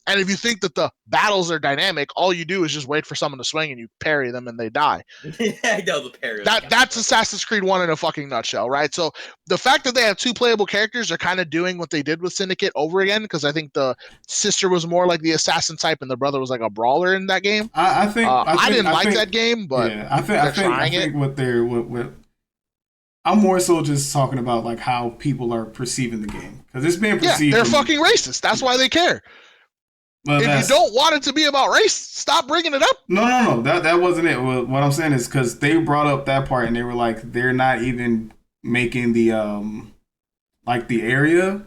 S1: And if you think that the battles are dynamic, all you do is just wait for someone to swing and you parry them and they die.
S3: I know the parry.
S1: That's Assassin's Creed 1 in a fucking nutshell, right? So the fact that they have two playable characters are kind of doing what they did with Syndicate over again, because I think the sister was more like the assassin type and the brother was like a brawler in that game.
S4: I think
S1: I didn't like that game, but
S4: yeah, I think what I'm more so just talking about like how people are perceiving the game, because it's being perceived.
S1: Yeah, they're fucking racist. That's why they care. Well, if you don't want it to be about race, stop bringing it up.
S4: No. That wasn't it. What I'm saying is because they brought up that part and they were like, they're not even making the like the area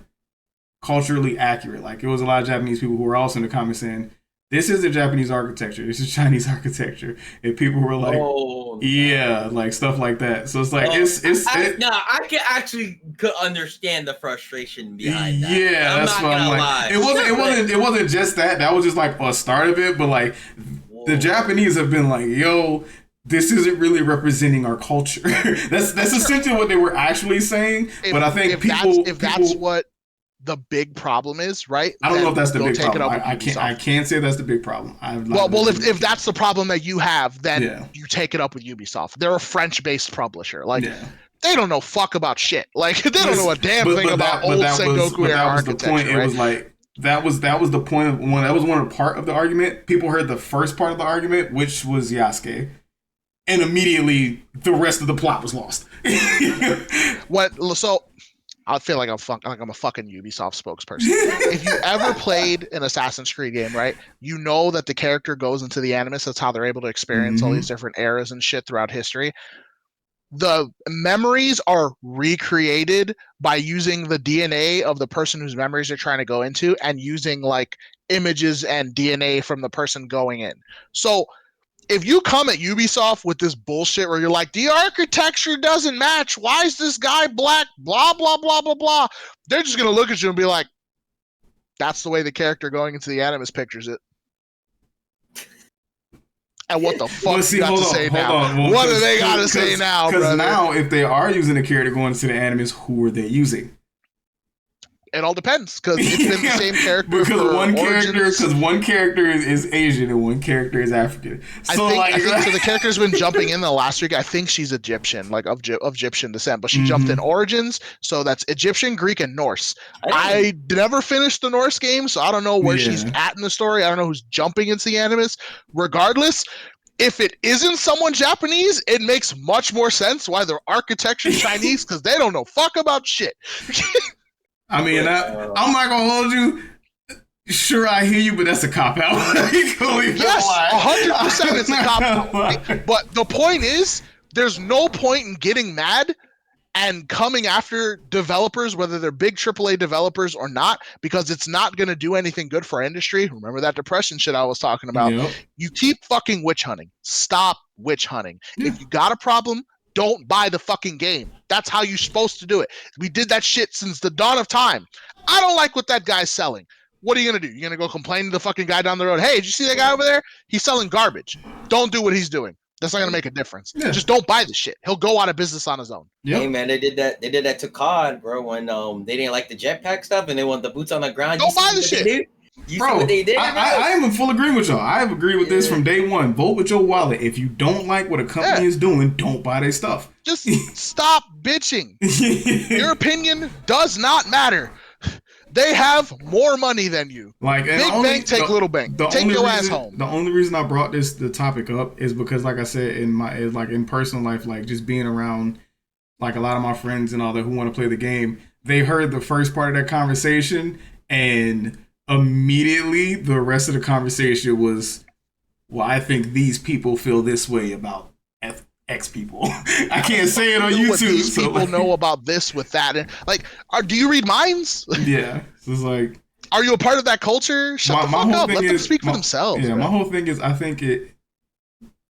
S4: culturally accurate. Like it was a lot of Japanese people who were also in the comments saying, this isn't Japanese architecture, this is Chinese architecture. And people were like, yeah, like stuff like that. So it's like
S3: I can actually understand the frustration behind that.
S4: Yeah, that's what I'm like. Lie. It wasn't just that. That was just like a start of it, but like the Japanese have been like, yo, this isn't really representing our culture. that's essentially what they were actually saying. But I think
S1: that's what the big problem is, right?
S4: I don't know if that's the big problem. I can't say that's the big problem.
S1: If that's the problem that you have, then you take it up with Ubisoft. They're a French-based publisher. Like they don't know fuck about shit. Like they don't know a damn thing about old Sengoku era architecture.
S4: Point.
S1: Right?
S4: It was like that was the point of one. That was one part of the argument. People heard the first part of the argument, which was Yasuke, and immediately the rest of the plot was lost.
S1: So I feel like I'm a fucking Ubisoft spokesperson. If you ever played an Assassin's Creed game, right, you know that the character goes into the Animus. That's how they're able to experience all these different eras and shit throughout history. The memories are recreated by using the DNA of the person whose memories they're trying to go into and using like images and DNA from the person going in. So if you come at Ubisoft with this bullshit where you're like, the architecture doesn't match, why is this guy black, blah, blah, blah, blah, blah, they're just going to look at you and be like, that's the way the character going into the Animus pictures it. And what the fuck you got to say now?
S4: Well,
S1: what do they got to say now, brother?
S4: Because now, if they are using a character going into the Animus, who are they using?
S1: It all depends, because it's been the same character
S4: because one character is Asian and one character is African. So
S1: I think so the character's been jumping in the last week. I think she's Egyptian, like of Egyptian descent, but she jumped in Origins, so that's Egyptian, Greek, and Norse. I never finished the Norse game, so I don't know where she's at in the story. I don't know who's jumping into the Animus. Regardless, if it isn't someone Japanese, it makes much more sense why their architecture is Chinese, because they don't know fuck about shit.
S4: I mean, I'm not gonna hold you. Sure, I hear you, but that's a cop out.
S1: Yes, 100% it's a cop out. But the point is, there's no point in getting mad and coming after developers, whether they're big AAA developers or not, because it's not going to do anything good for our industry. Remember that depression shit I was talking about? Yep. You keep fucking witch hunting. Stop witch hunting. Yeah. If you got a problem, don't buy the fucking game. That's how you're supposed to do it. We did that shit since the dawn of time. I don't like what that guy's selling. What are you going to do? You're going to go complain to the fucking guy down the road, hey, did you see that guy over there? He's selling garbage. Don't do what he's doing. That's not going to make a difference. Yeah. Just don't buy the shit. He'll go out of business on his own.
S3: Yep. Hey, man, they did that to COD, bro, when they didn't like the jetpack stuff and they want the boots on the ground.
S1: Don't buy the shit.
S3: You bro, see what they did,
S4: I am in full agreement with y'all. I have agreed with this from day one. Vote with your wallet. If you don't like what a company is doing, don't buy their stuff.
S1: Just stop bitching. Your opinion does not matter. They have more money than you. Like big bank, take little bank. Take your ass home.
S4: The only reason I brought the topic up is because, like I said, in personal life, like just being around like a lot of my friends and all that who want to play the game, they heard the first part of that conversation and immediately the rest of the conversation was, well, I think these people feel this way about X people. I can't say it on YouTube. What
S1: these people know about this with that. And like, do you read minds?
S4: Yeah. So it's like,
S1: are you a part of that culture? Shut the fuck up. Let them speak for themselves.
S4: Yeah, my whole thing is I think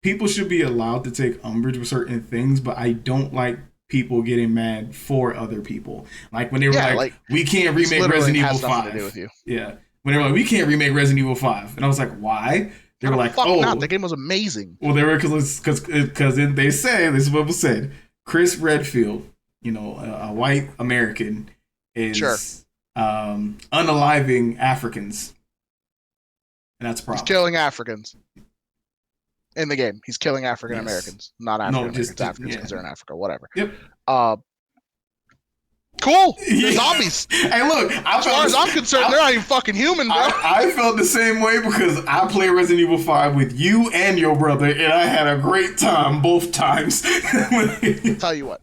S4: people should be allowed to take umbrage with certain things, but I don't like people getting mad for other people. Like when they were like we can't remake Resident Evil 5. To do with you. Yeah. When they were like, we can't remake Resident Evil 5. And I was like, why? They were like, oh.
S1: Not. The game was amazing.
S4: Well, they were because they say, this is what was said, Chris Redfield, a white American, is unaliving Africans. And that's a problem.
S1: He's killing Africans. In the game. He's killing African Americans. Not African Americans. Africans because they're in Africa. Whatever.
S4: Yep.
S1: Cool. They're zombies.
S4: Hey, look.
S1: As far as I'm concerned, they're not even fucking human, bro.
S4: I felt the same way because I played Resident Evil 5 with you and your brother, and I had a great time both times.
S1: I'll tell you what.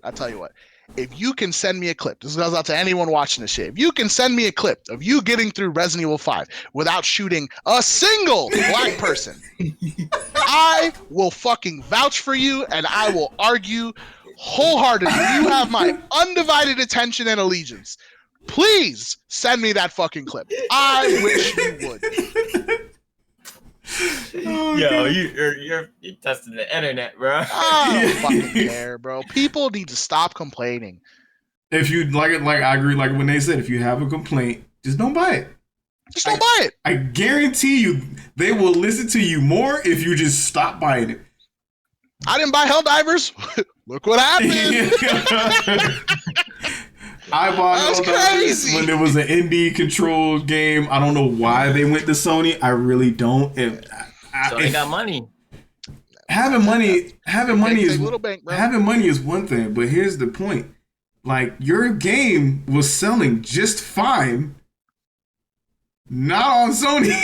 S1: If you can send me a clip, this goes out to anyone watching this shit. If you can send me a clip of you getting through Resident Evil 5 without shooting a single black person, I will fucking vouch for you and I will argue wholeheartedly. You have my undivided attention and allegiance. Please send me that fucking clip. I wish you would.
S2: Yo, you're testing the internet, bro.
S1: I don't fucking care, bro. People need to stop complaining.
S4: If you like it, like I agree, like when they said if you have a complaint, just don't buy it.
S1: Just don't buy it.
S4: I guarantee you they will listen to you more if you just stop buying it.
S1: I didn't buy Helldivers. Look what happened.
S4: I bought Helldivers when there was an indie controlled game. I don't know why they went to Sony. I really don't.
S2: So they got money.
S4: Having money is one thing, but here's the point. Like your game was selling just fine, not on Sony.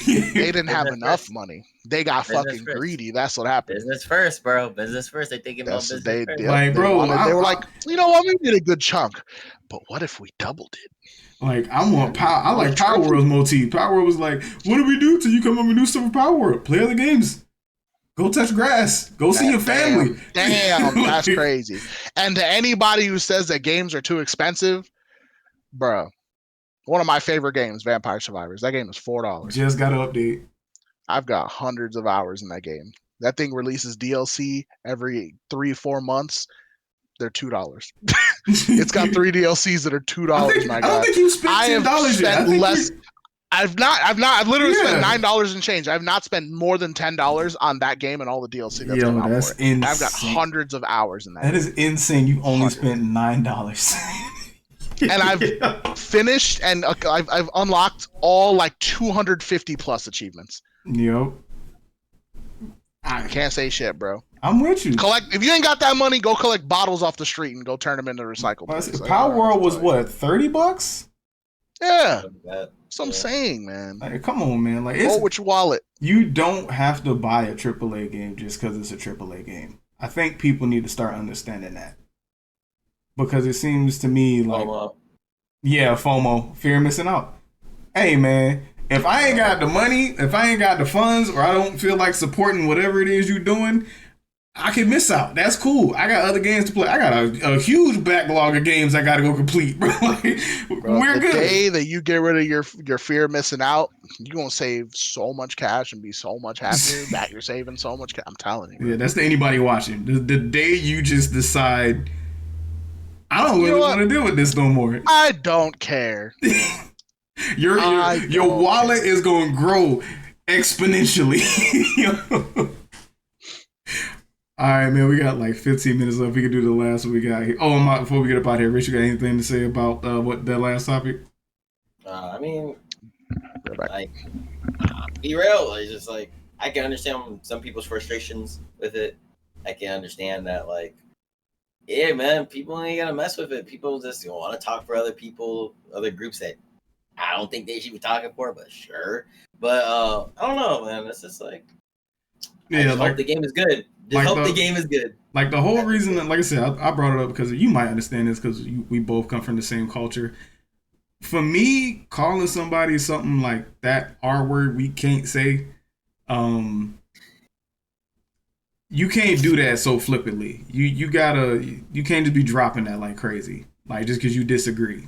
S1: They didn't have enough money. They got fucking greedy. That's what happened.
S2: Business first, bro. Business first. They thinking about business first.
S4: Like, bro,
S1: they were like, you know what? We did a good chunk, but what if we doubled it?
S4: Like, I like Power World's motif. Power World was like, what do we do till you come up with new stuff for Power World? Play other games. Go touch grass. Go see your family.
S1: Damn, that's crazy. And to anybody who says that games are too expensive, bro. One of my favorite games, Vampire Survivors. That game is $4.
S4: Just got to update.
S1: I've got hundreds of hours in that game. That thing releases DLC every 3-4 months. They're $2. It's got 3 DLCs that are $2. My
S4: I
S1: God,
S4: don't think you spent $10 yet. I think
S1: less. I've literally spent
S4: Yeah.
S1: $9 and change. I've not spent more than $10 on that game and all the DLC that's come out
S4: that's
S1: for it.
S4: insane.
S1: I've got hundreds of hours in that.
S4: That is insane. You only spent $9.
S1: And I've finished and I've unlocked all like 250 plus achievements.
S4: Yep.
S1: I can't say shit, bro.
S4: I'm with you.
S1: If you ain't got that money, go collect bottles off the street and go turn them into recycled.
S4: Power World was what, $30?
S1: Yeah. That's what I'm saying, man.
S4: Like, come on, man. Like,
S1: roll with your wallet.
S4: You don't have to buy a AAA game just because it's a AAA game. I think people need to start understanding that. Because it seems to me like... FOMO. Yeah, FOMO. Fear of missing out. Hey, man. If I ain't got the money, if I ain't got the funds, or I don't feel like supporting whatever it is you're doing, I can miss out. That's cool. I got other games to play. I got a huge backlog of games I got to go complete, bro. We're good.
S1: The day that you get rid of your fear of missing out, you're going to save so much cash and be so much happier that you're saving so much cash. I'm telling you.
S4: Yeah, that's to anybody watching. The day you just decide, I don't really want to deal with this no more.
S1: I don't care.
S4: Your wallet is going to grow exponentially. All right, man. We got like 15 minutes left. We can do the last one we got here. Oh, before we get up out here, Rich, you got anything to say about what that last topic?
S3: I mean, like, be real. It's just like I can understand some people's frustrations with it. I can understand that, like, yeah, man, people ain't gonna mess with it. People just want to talk for other people, other groups that I don't think they should be talking for, but sure. But I don't know, man. It's just like, I just hope the game is good. The game is good.
S4: Like the whole reason that, like I said, I brought it up because you might understand this because we both come from the same culture. For me, calling somebody something like that R word we can't say, you can't do that so flippantly. You can't just be dropping that like crazy, like just because you disagree.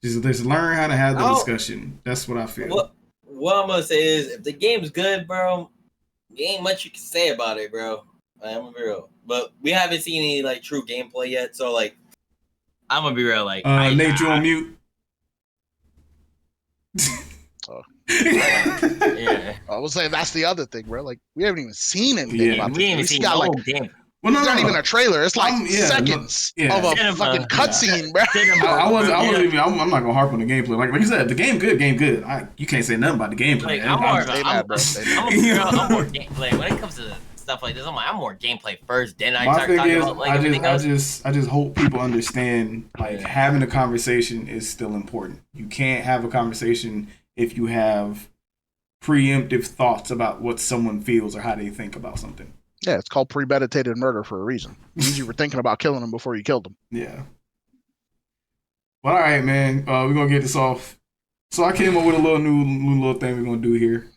S4: Just learn how to have the discussion. That's what I feel.
S3: What I'm gonna say is, if the game's good, bro, there ain't much you can say about it, bro. I'm gonna be real, but we haven't seen any like true gameplay yet. So like, I'm gonna be real. Like,
S4: Nate, you on mute?
S3: Yeah,
S1: I was saying that's the other thing, bro. Like, we haven't even seen anything about this.
S2: We ain't seen no game.
S1: Well, it's not even a trailer. It's like seconds of a fucking cutscene, bro.
S4: I'm not gonna harp on the gameplay. Like you said, the game good. You can't say nothing about the gameplay.
S2: Like, I'm more gameplay when it comes to stuff like this. I'm more gameplay first. Then I start talking about like everything else.
S4: I just hope people understand. Like, having a conversation is still important. You can't have a conversation if you have preemptive thoughts about what someone feels or how they think about something.
S1: Yeah, it's called premeditated murder for a reason. It means you were thinking about killing them before you killed them.
S4: Yeah. Well, all right, man. We're gonna get this off. So I came up with a little thing we're gonna do here.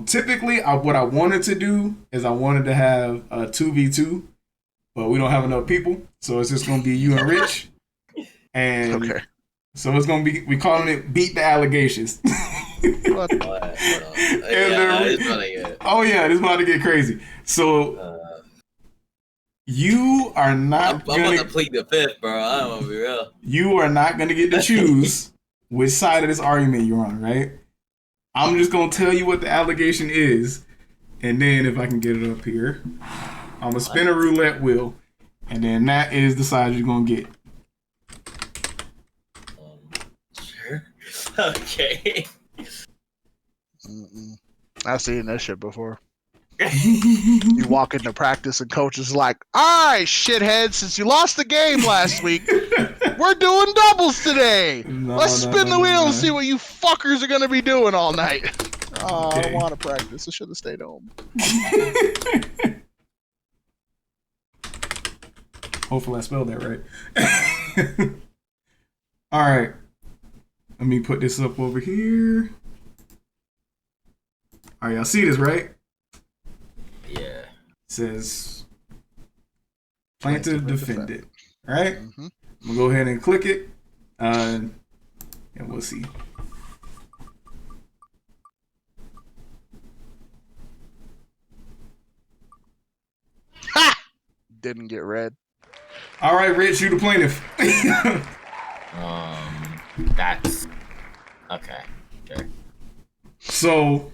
S4: Typically, what I wanted to do is I wanted to have a 2v2, but we don't have enough people, so it's just gonna be you and Rich. And
S1: okay.
S4: So it's gonna be, we calling it Beat the Allegations.
S1: What?
S4: Oh yeah, this is about to get crazy. So you are not.
S3: I'm gonna plead the fifth, bro. I'm gonna be real.
S4: You are not gonna get to choose which side of this argument you're on, right? I'm just gonna tell you what the allegation is, and then if I can get it up here, I'm gonna spin a roulette wheel, and then that is the side you're gonna get.
S3: Sure. Okay.
S1: I've seen this shit before. You walk into practice and coach is like, all right, shithead, since you lost the game last week, we're doing doubles today. Let's spin the wheel and see what you fuckers are going to be doing all night. Oh, okay. I don't want to practice. I should have stayed home.
S4: Hopefully I spelled that right. All right. Let me put this up over here. All right, y'all see this, right?
S3: Yeah.
S4: It says plaintiff defendant. All right? Mm-hmm. I'm going to go ahead and click it. And we'll see.
S1: didn't get read.
S4: All right, Rich, you the plaintiff.
S2: That's okay. Sure.
S4: So,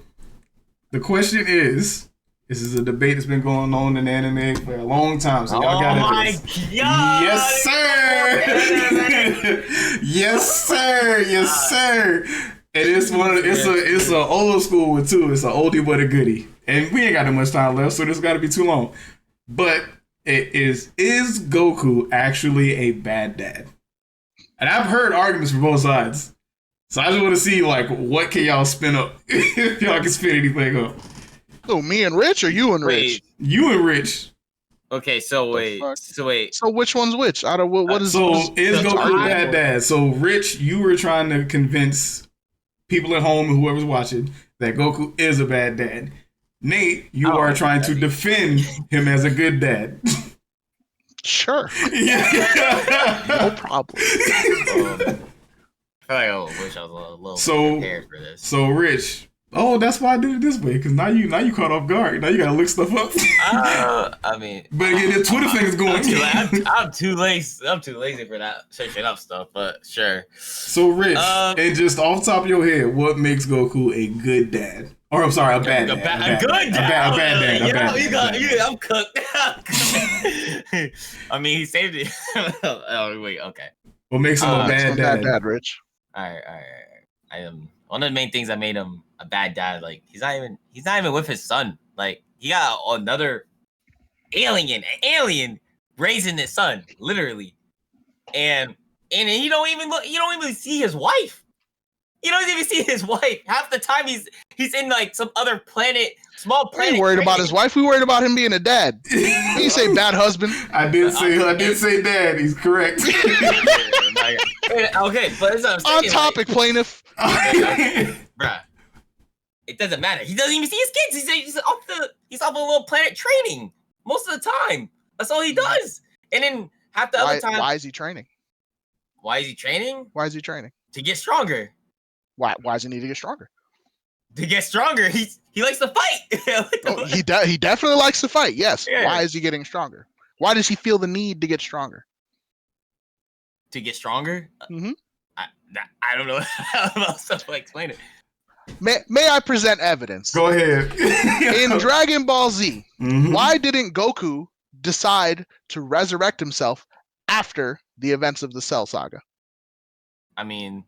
S4: the question is, this is a debate that's been going on in anime for a long time. So y'all got
S2: my
S4: this.
S2: God!
S4: Yes, sir. Yes, sir. Yes, sir. And it's it's a old school one too. It's an oldie but a goodie. And we ain't got that much time left, so this got to be too long. But it is Goku actually a bad dad? And I've heard arguments from both sides. So I just want to see, like, what can y'all spin up? If y'all can spin anything up.
S1: So me and Rich or you and Rich?
S4: You and Rich.
S2: Okay, so wait.
S1: So which one's which? Out of what is
S4: is Goku a bad dad? So Rich, you were trying to convince people at home and whoever's watching that Goku is a bad dad. Nate, you are trying to defend him as a good dad.
S1: Sure.
S4: Yeah.
S1: No problem.
S2: I wish I was a little prepared for this.
S4: So Rich, that's why I did it this way, because now you caught off guard. Now you gotta look stuff up.
S2: I mean,
S4: but get the Twitter things going.
S2: I'm too lazy. I'm too lazy for that searching up stuff. But sure.
S4: So Rich, and just off the top of your head, what makes Goku a good dad? Or I'm sorry, a bad dad.
S2: A good dad.
S4: A bad dad.
S2: I'm cooked. I mean, he saved it. Oh wait, okay.
S4: What makes him a bad dad?
S1: Bad dad, Rich.
S2: All right. I am one of the main things that made him a bad dad. Like he's not even with his son. Like he got another alien raising his son, literally, and you don't even see his wife. You don't even see his wife. Half the time he's in like some other planet, small planet.
S1: We worried about his wife. We worried about him being a dad. He say bad husband.
S4: I did say dad. He's correct.
S2: Okay, but it's
S1: on topic, like, plaintiff.
S2: Bruh, it doesn't matter. He doesn't even see his kids. He's off a little planet training most of the time. That's all he does. And then half the other time,
S1: why is he training?
S2: Why is he training?
S1: Why is he training?
S2: To get stronger.
S1: Why does he need to get stronger?
S2: To get stronger, he likes to fight.
S1: He definitely likes to fight. Yes.
S2: Yeah.
S1: Why is he getting stronger? Why does he feel the need to get stronger?
S2: To get stronger?
S1: Mm-hmm.
S2: I don't know how else to explain it.
S1: May I present evidence?
S4: Go ahead.
S1: In Dragon Ball Z,
S4: mm-hmm.
S1: Why didn't Goku decide to resurrect himself after the events of the Cell Saga?
S2: I mean,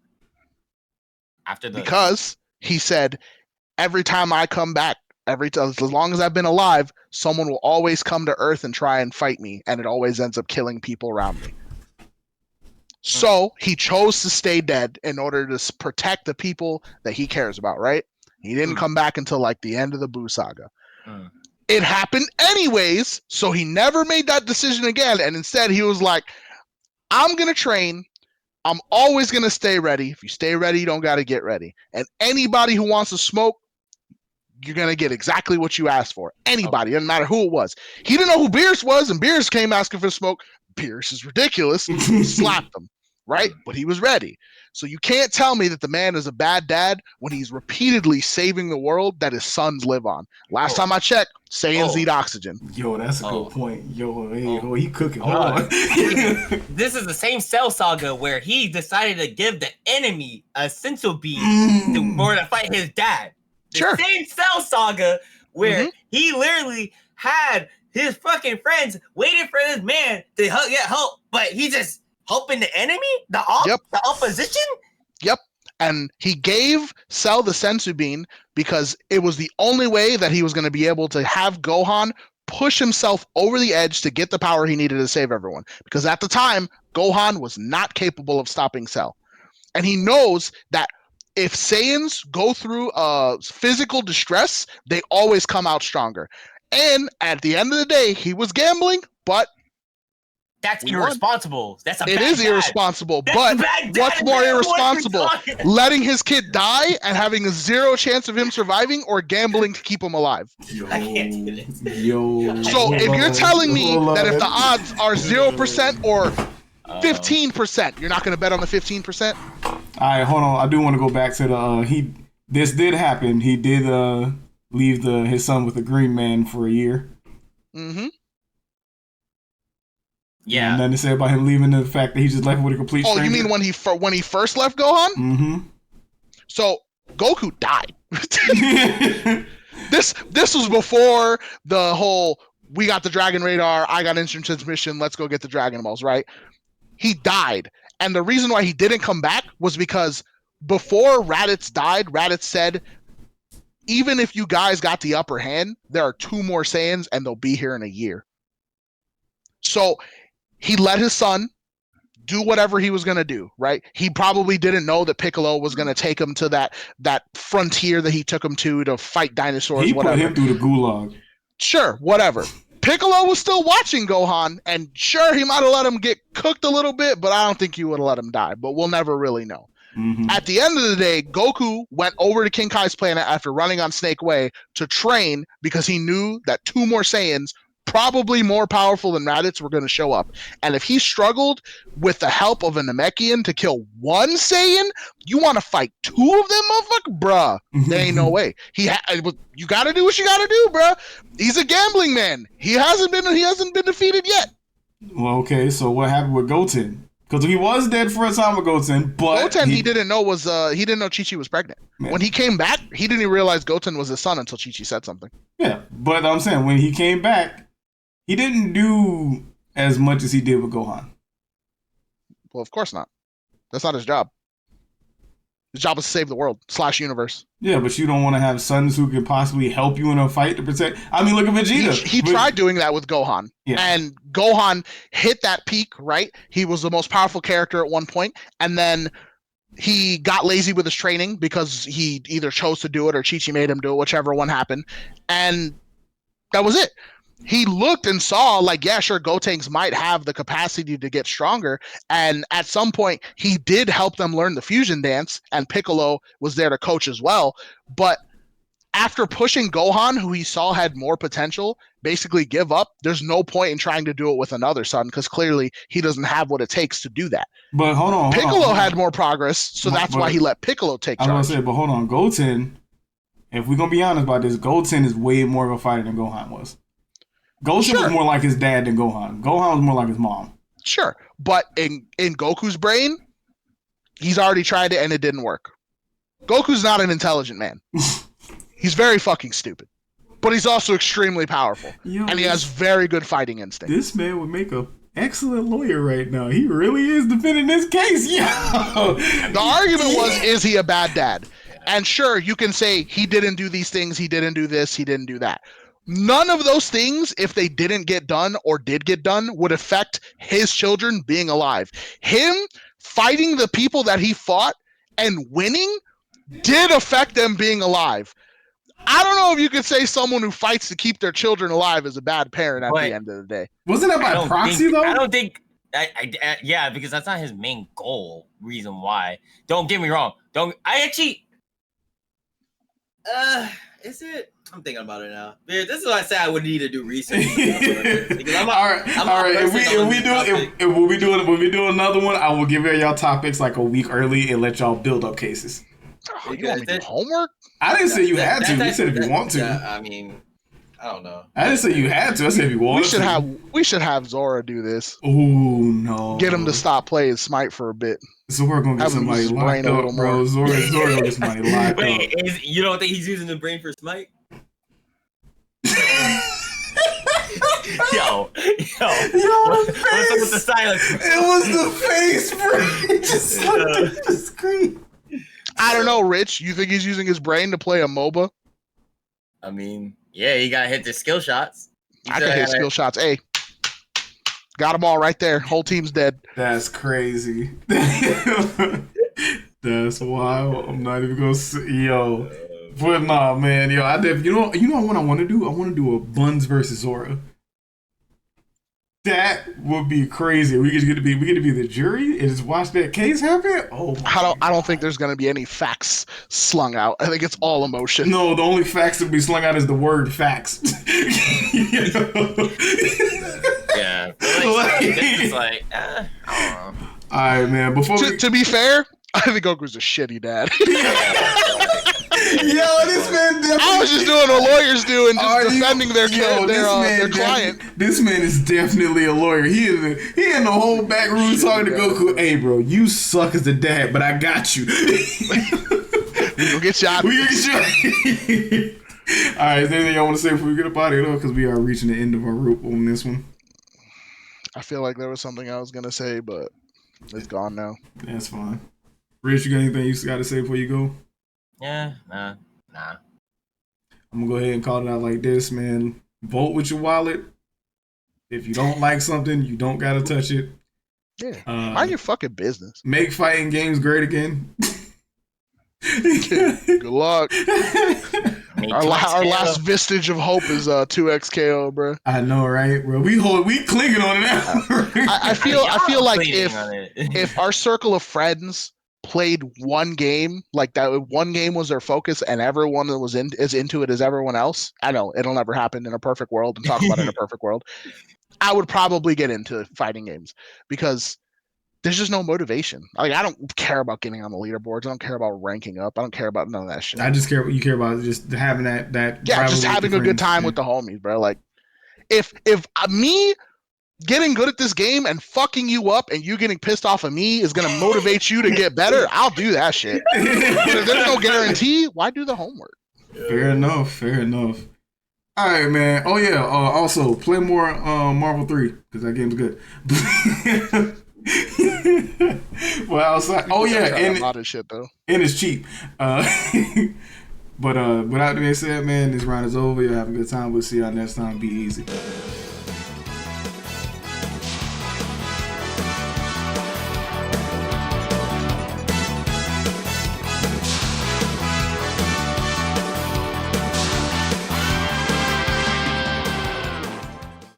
S1: because he said, every time I come back, as long as I've been alive, someone will always come to Earth and try and fight me, and it always ends up killing people around me. So he chose to stay dead in order to protect the people that he cares about, right? He didn't come back until like the end of the Buu Saga. It happened anyways, so he never made that decision again, and instead he was like, I'm going to train. I'm always going to stay ready. If you stay ready, you don't got to get ready. And anybody who wants to smoke, you're going to get exactly what you asked for. Anybody, doesn't matter who it was. He didn't know who Beerus was, and Beerus came asking for smoke. Beerus is ridiculous. He slapped him, right? But he was ready. So you can't tell me that the man is a bad dad when he's repeatedly saving the world that his sons live on. Last time I checked, Saiyans need oxygen.
S4: Yo, that's a good point. He cooking.
S2: Hold on. This is the same Cell Saga where he decided to give the enemy a sensu bean to fight his dad. The same Cell Saga where he literally had his fucking friends waiting for this man to get help, but he just helping the enemy? The opposition?
S1: Yep. And he gave Cell the sensu bean because it was the only way that he was going to be able to have Gohan push himself over the edge to get the power he needed to save everyone. Because at the time, Gohan was not capable of stopping Cell. And he knows that if Saiyans go through physical distress, they always come out stronger. And at the end of the day, he was gambling, but
S2: that's irresponsible. That's a
S1: It is irresponsible, but what's more irresponsible? Letting his kid die and having a 0 chance of him surviving, or gambling to keep him alive?
S2: I can't do this.
S1: So if you're telling me that if the odds are 0% or 15%, you're not going to bet on the 15%?
S4: All right, hold on. I do want to go back to the this did happen. He did leave his son with the Green Man for a year.
S1: Mm-hmm.
S2: Yeah.
S4: Nothing to say about him leaving, the fact that he just left with a complete stranger?
S1: Oh, you mean when he first left Gohan?
S4: Mm-hmm.
S1: So Goku died. This was before the whole we got the Dragon Radar, I got instant transmission, let's go get the Dragon Balls, right? He died. And the reason why he didn't come back was because before Raditz died, Raditz said, even if you guys got the upper hand, there are 2 more Saiyans and they'll be here in a year. So he let his son do whatever he was going to do, right? He probably didn't know that Piccolo was going to take him to that frontier that he took him to fight dinosaurs,
S4: He
S1: whatever.
S4: put him through the gulag.
S1: Sure, whatever. Piccolo was still watching Gohan, and sure, he might have let him get cooked a little bit, but I don't think he would have let him die, but we'll never really know.
S4: Mm-hmm.
S1: At the end of the day, Goku went over to King Kai's planet after running on Snake Way to train because he knew that 2 more Saiyans, probably more powerful than Raditz, were going to show up. And if he struggled with the help of a Namekian to kill 1 Saiyan, you want to fight 2 of them, motherfucker? Bruh, there ain't no way. You got to do what you got to do, bruh. He's a gambling man. He hasn't been defeated yet.
S4: Well, okay, so what happened with Goten? Because he was dead for a time with Goten, but
S1: Goten he didn't know Chi-Chi was pregnant.
S4: Man.
S1: When he came back, he didn't even realize Goten was his son until Chi-Chi said something.
S4: Yeah, but I'm saying when he came back, he didn't do as much as he did with Gohan.
S1: Well, of course not. That's not his job. His job is to save the world / universe.
S4: Yeah, but you don't want to have sons who could possibly help you in a fight to protect. I mean, look at Vegeta.
S1: He tried doing that with Gohan.
S4: Yeah.
S1: And Gohan hit that peak, right? He was the most powerful character at one point, and then he got lazy with his training because he either chose to do it or Chi-Chi made him do it, whichever one happened. And that was it. He looked and saw, like, yeah, sure, Gotenks might have the capacity to get stronger. And at some point, he did help them learn the fusion dance, and Piccolo was there to coach as well. But after pushing Gohan, who he saw had more potential, basically give up, there's no point in trying to do it with another son, because clearly he doesn't have what it takes to do that.
S4: But hold on.
S1: Piccolo had more progress, so that's why he let Piccolo take charge.
S4: I was going to say, but hold on. Goten, if we're going to be honest about this, Goten is way more of a fighter than Gohan was. Goten was more like his dad than Gohan. Gohan was more like his mom.
S1: Sure. But in Goku's brain, he's already tried it and it didn't work. Goku's not an intelligent man. He's very fucking stupid. But he's also extremely powerful. And he has very good fighting instinct.
S4: This man would make an excellent lawyer right now. He really is defending this case. Yo.
S1: The argument was, is he a bad dad? And sure, you can say he didn't do these things, he didn't do this, he didn't do that. None of those things, if they didn't get done or did get done, would affect his children being alive. Him fighting the people that he fought and winning did affect them being alive. I don't know if you could say someone who fights to keep their children alive is a bad parent at the end of the day.
S4: Wasn't that by proxy, though?
S2: I don't think... yeah, because that's not his main goal, reason why. Don't get me wrong.
S3: Is it? I'm thinking about it now. This is why I say I would need to do research.
S4: All right. If we do another one, I will give y'all topics like a week early and let y'all build up cases.
S1: Oh, you want me to do homework?
S4: I didn't say you had to. You said if you want to.
S3: Yeah, I mean, I don't know.
S4: I didn't say you had to. I said if you want
S1: to. We should have Zora do this.
S4: Oh no!
S1: Get him to stop playing Smite for a bit.
S4: Zora gonna get somebody locked up, bro. Zora gonna get somebody locked up.
S3: You don't think he's using the brain for Smite?
S2: Yo,
S4: what's up
S2: with the silence?
S4: It was the face, bro. Just like the screen.
S1: I don't know, Rich. You think he's using his brain to play a MOBA?
S2: I mean, yeah, he gotta hit the skill shots.
S1: I can hit skill shots. Hey, got them all right there. Whole team's dead.
S4: That's crazy. That's wild. I'm not even gonna say, yo. But nah, man, yo, you know what I want to do? I want to do a Buns versus Zora. That would be crazy. We get to be the jury and just watch that case happen. Oh,
S1: I don't think there's gonna be any facts slung out. I think it's all emotion.
S4: No, the only facts that be slung out is the word facts.
S2: Yeah, it's like I don't know.
S4: All right, man.
S1: To be fair, I think Goku's a shitty dad.
S4: this man definitely.
S1: I was just doing what lawyers do and just defending their
S4: their
S1: client.
S4: This man is definitely a lawyer. He in the whole back room talking to Goku. Hey, bro, you suck as a dad, but I got you.
S1: We gonna get you out of this.
S4: All right, is there anything y'all want to say before we get up out of here, though? Because we are reaching the end of our rope on this one.
S1: I feel like there was something I was gonna say, but it's gone now.
S4: That's fine. Rich, you got anything you got to say before you go?
S2: Yeah, nah.
S4: I'm gonna go ahead and call it out like this, man. Vote with your wallet. If you don't like something, you don't gotta touch it.
S1: Yeah, mind your fucking business.
S4: Make fighting games great again.
S1: Good luck. Our last vestige of hope is 2x KO, bro.
S4: I know, right, bro? We clinging on it now.
S1: I feel like if our circle of friends played one game, like that one game was their focus, and everyone that was is into it as everyone else. I know it'll never happen in a perfect world, and talk about it in a perfect world. I would probably get into fighting games because there's just no motivation. Like, I don't care about getting on the leaderboards. I don't care about ranking up. I don't care about none of that shit.
S4: I just care. You care about just having that.
S1: Yeah, just having a good time with the homies, bro. Like, if me getting good at this game and fucking you up and you getting pissed off of me is gonna motivate you to get better, I'll do that shit. But if there's no guarantee, why do the homework?
S4: Fair enough. All right, man. Oh yeah. Also, play more Marvel 3 because that game's good. Well, outside. Oh yeah, and
S1: a lot of shit though.
S4: And it's cheap. But without that being said, man, this round is over. Y'all have a good time. We'll see y'all next time. Be easy.